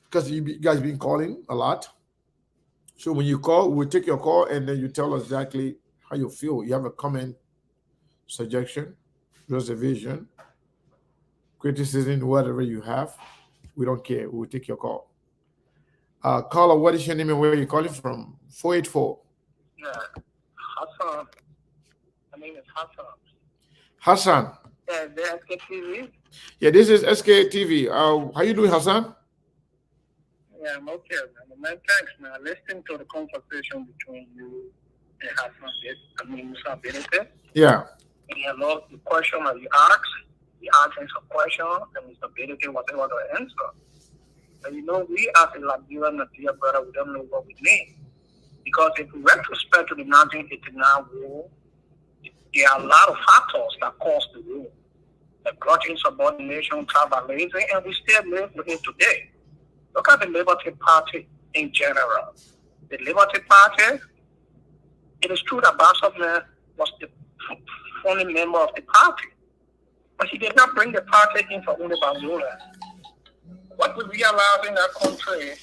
because guys been calling a lot. So when you call, we'll take your call and then you tell us exactly how you feel. You have a comment, suggestion, reservation, criticism, whatever you have. We don't care. We'll take your call. Caller, what is your name and where are you calling from? 484. Yeah, Hassan. My name is Hassan. Hassan. Yeah, the SKTV. Yeah, this is SKTV. How you doing, Hassan? Yeah, I'm okay, man. Thanks, man. Listening to the conversation between you and Hassan, Musa Benete. Yeah. And I love the question that you asked. You asked some question, and Mr. Benete was able to answer. And we as a Liberian Nigeria brother, we don't know what we mean. Because if we retrospect to the 1989 war, there are a lot of factors that caused the war. The grudging subordination, tribalism, and we still live with it today. Look at the Liberty Party in general. The Liberty Party, it is true that Basovman was the founding member of the party, but he did not bring the party in for only Bazola. What we realize in our country,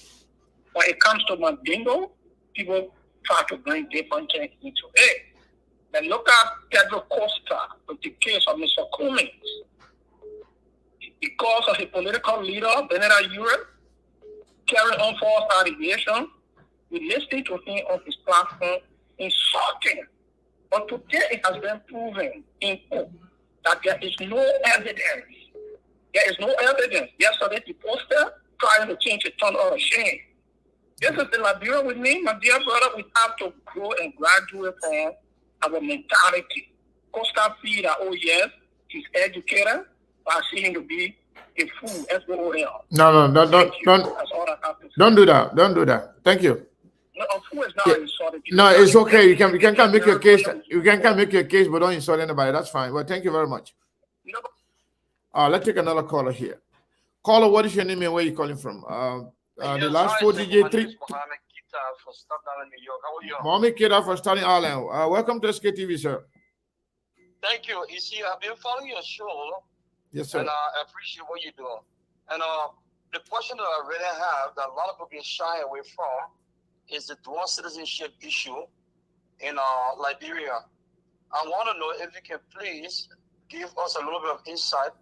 when it comes to Mandingo, people try to bring different things into it. Then look at Pedro Costa with the case of Mr. Cummings. Because of a political leader, Benetta Europe, carrying on false allegations, we listening to him on his platform insulting. But today it has been proven in court that there is no evidence. There is no evidence. Yesterday the poster trying to change a ton of shame. This is the Liberia with me, my dear brother. We have to grow and graduate from our mentality. Costa feel that, oh yes, he's educated, but I see him to be a fool. S-O-O-L. No, don't That's all I have to say. don't do that. Don't do that. Thank you. No, a fool is not insulted. No, it's okay. You can come make your case. You can come make your case, but don't insult anybody. That's fine. Well, thank you very much. Let's take another caller here. Caller, what is your name and where are you calling from? The last four DJ three. Mohammed Kita for Staten Island, New York. How are you? Mohammed Kida for Staten Island. Welcome to SKTV, sir. Thank you. You see, I've been following your show, Yes, sir. and I appreciate what you do. And the question that I really have that a lot of people get shy away from is the dual citizenship issue in Liberia. I want to know if you can please give us a little bit of insight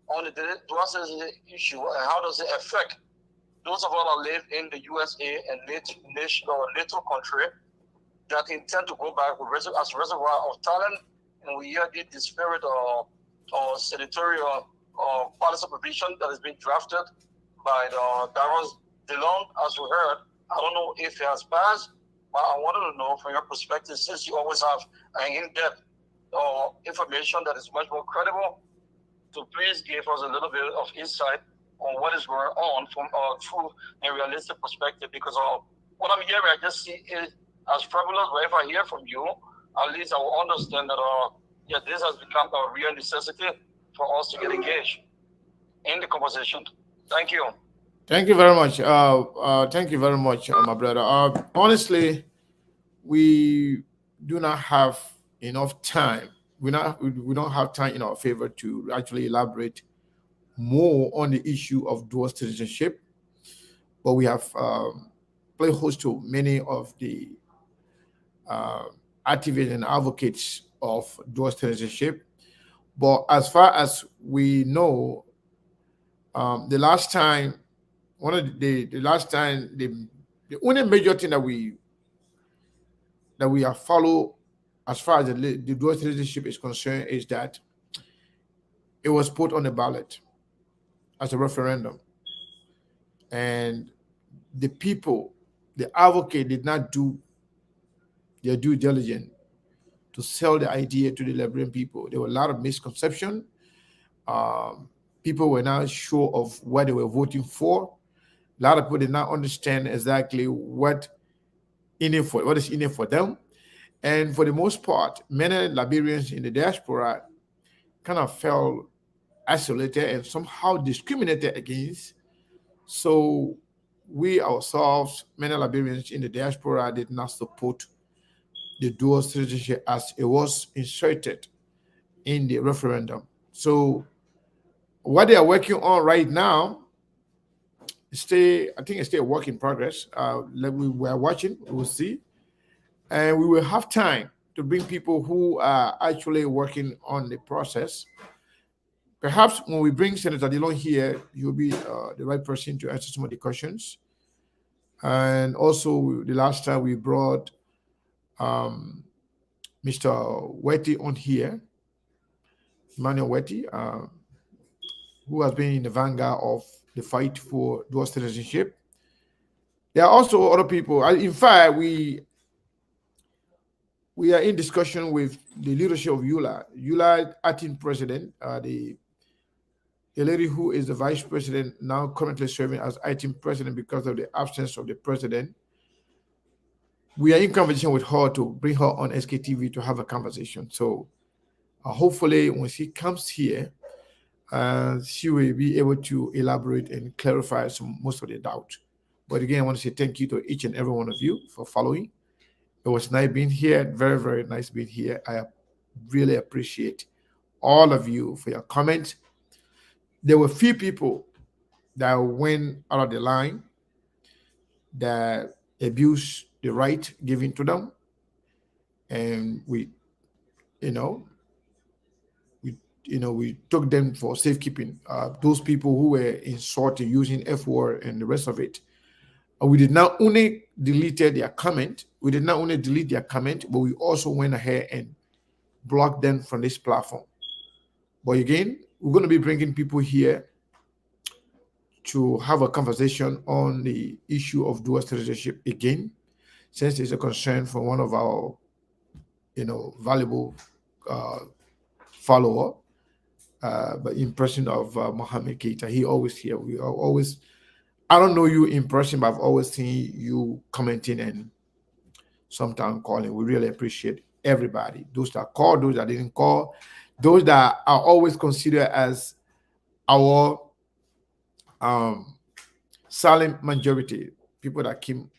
on the dual citizenship issue and how does it affect those of us that live in the USA and NATO country that intend to go back as reservoir of talent, and we hear the disparate senatorial policy provision that has been drafted by the Darren DeLong, as we heard. I don't know if it has passed, but I wanted to know from your perspective, since you always have an in-depth information that is much more credible, to please give us a little bit of insight on what is going on from a true and realistic perspective. Because what I'm hearing, I just see it as frivolous. But if I hear from you, at least I will understand that this has become a real necessity for us to get engaged in the conversation. Thank you. Thank you very much. Thank you very much, my brother. Honestly, we do not have enough time. We don't have time in our favor to actually elaborate more on the issue of dual citizenship, but we have played host to many of the activists and advocates of dual citizenship. But as far as we know, the last time, the only major thing that we have followed as far as the dual citizenship is concerned, is that it was put on the ballot as a referendum, and the people, the advocate, did not do their due diligence to sell the idea to the Liberian people. There were a lot of misconception. People were not sure of what they were voting for. A lot of people did not understand exactly what is in it for them. And for the most part, many Liberians in the diaspora kind of felt isolated and somehow discriminated against. So we ourselves, many Liberians in the diaspora, did not support the dual citizenship as it was inserted in the referendum. So what they are working on right now, I think it's still a work in progress. We are watching, we will see. And we will have time to bring people who are actually working on the process. Perhaps when we bring Senator Dillon here, you'll be the right person to answer some of the questions. And also, the last time we brought Mr. Wetty on here, Emmanuel Wetty, who has been in the vanguard of the fight for dual citizenship. There are also other people. In fact, we are in discussion with the leadership of ULA. ULA acting president, the lady who is the vice president, now currently serving as acting president because of the absence of the president. We are in conversation with her to bring her on SKTV to have a conversation. So hopefully when she comes here, she will be able to elaborate and clarify most of the doubt. But again, I want to say thank you to each and every one of you for following. It was nice being here. Very, very nice being here. I really appreciate all of you for your comments. There were few people that went out of the line, that abused the right given to them. And we took them for safekeeping. Those people who were insulting, using F word and the rest of it. We did not only delete their comment, but we also went ahead and blocked them from this platform. But again, we're going to be bringing people here to have a conversation on the issue of dual citizenship again, since it's a concern from one of our, valuable follower, but in person of Mohammed Keita. He always here. We are always. I don't know you in person, but I've always seen you commenting and sometimes calling. We really appreciate everybody. Those that called, those that didn't call, those that are always considered as our silent majority, people that came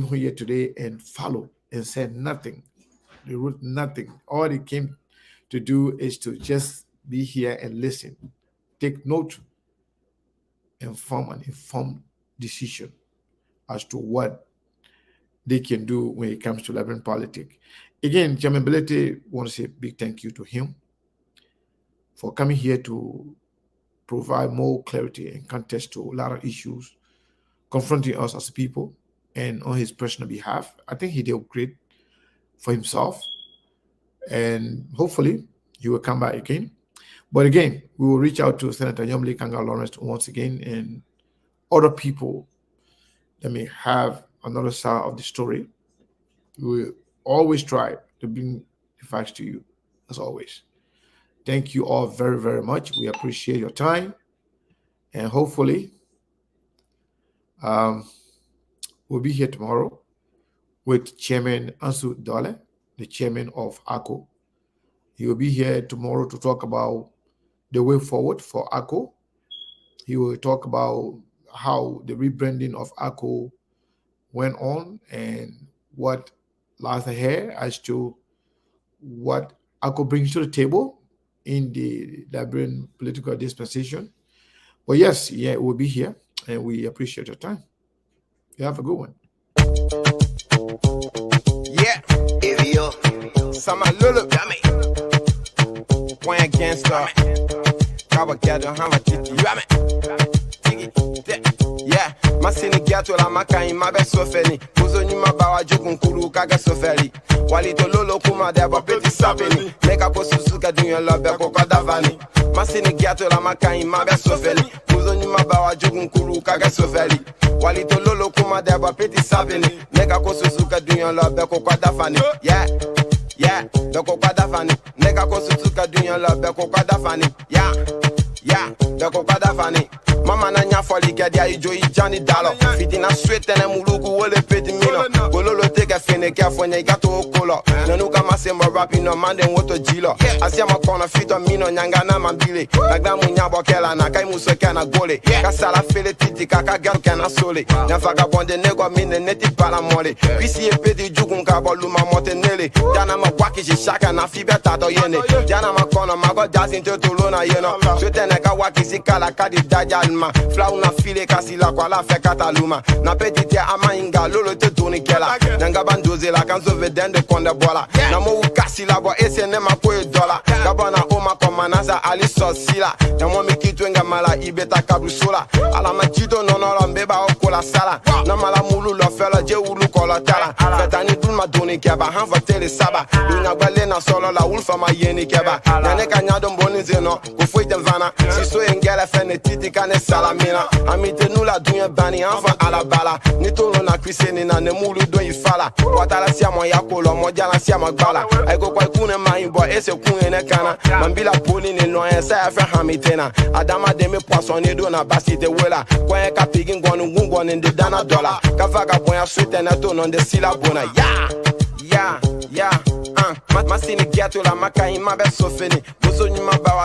here today and followed and said nothing. They wrote nothing. All they came to do is to just be here and listen, take note, and form an informed decision as to what they can do when it comes to Liberian politics. Again, Chairman Belete, want to say a big thank you to him for coming here to provide more clarity and context to a lot of issues confronting us as people, and on his personal behalf. I think he did great for himself, and hopefully he will come back again. But again, we will reach out to Senator Yomli Kanga Lawrence once again and other people that may have another side of the story. We will always try to bring the facts to you, as always. Thank you all very, very much. We appreciate your time. And hopefully, we'll be here tomorrow with Chairman Ansu Dole, the chairman of ACO. He will be here tomorrow to talk about the way forward for ACO. He will talk about how the rebranding of ACO went on and what lies ahead as to what ACO brings to the table in the Liberian political dispensation. But yes, we'll be here, and we appreciate your time. You have a good one. Yeah, yo, Sama Lulu, Point Gangsta, Kawagado, Hamajiti, yeah, my Senegal. ghetto la makai mabe sofeni. Buzo nyuma bawa jogun kuru kaga sofeli. Walito lolo kuma deba peti sapeni. Nega ko susuka dunya lobe ko kadavani. Masini ghetto la makai mabe sofeni. Buzo nyuma bawa jogun kuru kaga sofeli. Walito lolo kuma deba peti sapeni. Nega ko susuka dunya lobe ko kadavani. Yeah. Yeah, beko kwada fani. Nega ko susuka dunya lobe ko kadavani. Yeah. Yeah, beko kwada fani. Mama na nya foli ke dia ijo ijani dalo. Fitina swete na mulugu wole peti mino. Gololo teke fene ke fonye gato okolo. Nanu kama semba rapi no mande woto jilo. Asia makona fito mino nyanga na mambile. Nagda munya bokela na kai muso ke na gole. Kasala fele titi kaka garu ke na sole. Nya vagabonde nego mine neti para mole. Pisi e peti jugun ka bolu ma motenele. Jana ma waki shaka na fibe tato yene. Jana makona mago jasin to tolona yeno. Swete na ka waki sikala kadi daja Flau na file kasi la kwa la fe kataluma. Na petite ama inga lolo te toni kela. Nanga bandoze la kanzo vedende konde bola. Na mo kasi la bo ese ne ma kwe dola. Gabana oma koma naza ali sosila. Na mo mikitu enga mala ibeta kabrusola. Ala machido nonola mbeba okola sala. Na mala mulu lo fela je ulu kola tala. Fetani dul ma doni keba hanfa tele saba. Dunya gbele na solo la ulfa ma yeni keba. Nane kanyado mboni zeno kufui devana. Siso engele fene titi kane salamina. Amite nula dunya bani anfa ala bala. Nitolo na kwiseni na nemulu do ifala. Watala siamo yakolo mojala siamo gbala. Aiko kwa kune maimbo ese kune ne kana. Mambila poli ni noye sa yafe hamitena. Adama deme poisson ne do na basi te wela. Kwenye ka pigin gwanu ngungwan in de dana dola. Kavaga boya swete na to non de sila bona. Yeah. Masini ghetto la makai mabe sofeni. Bozo nyuma bawa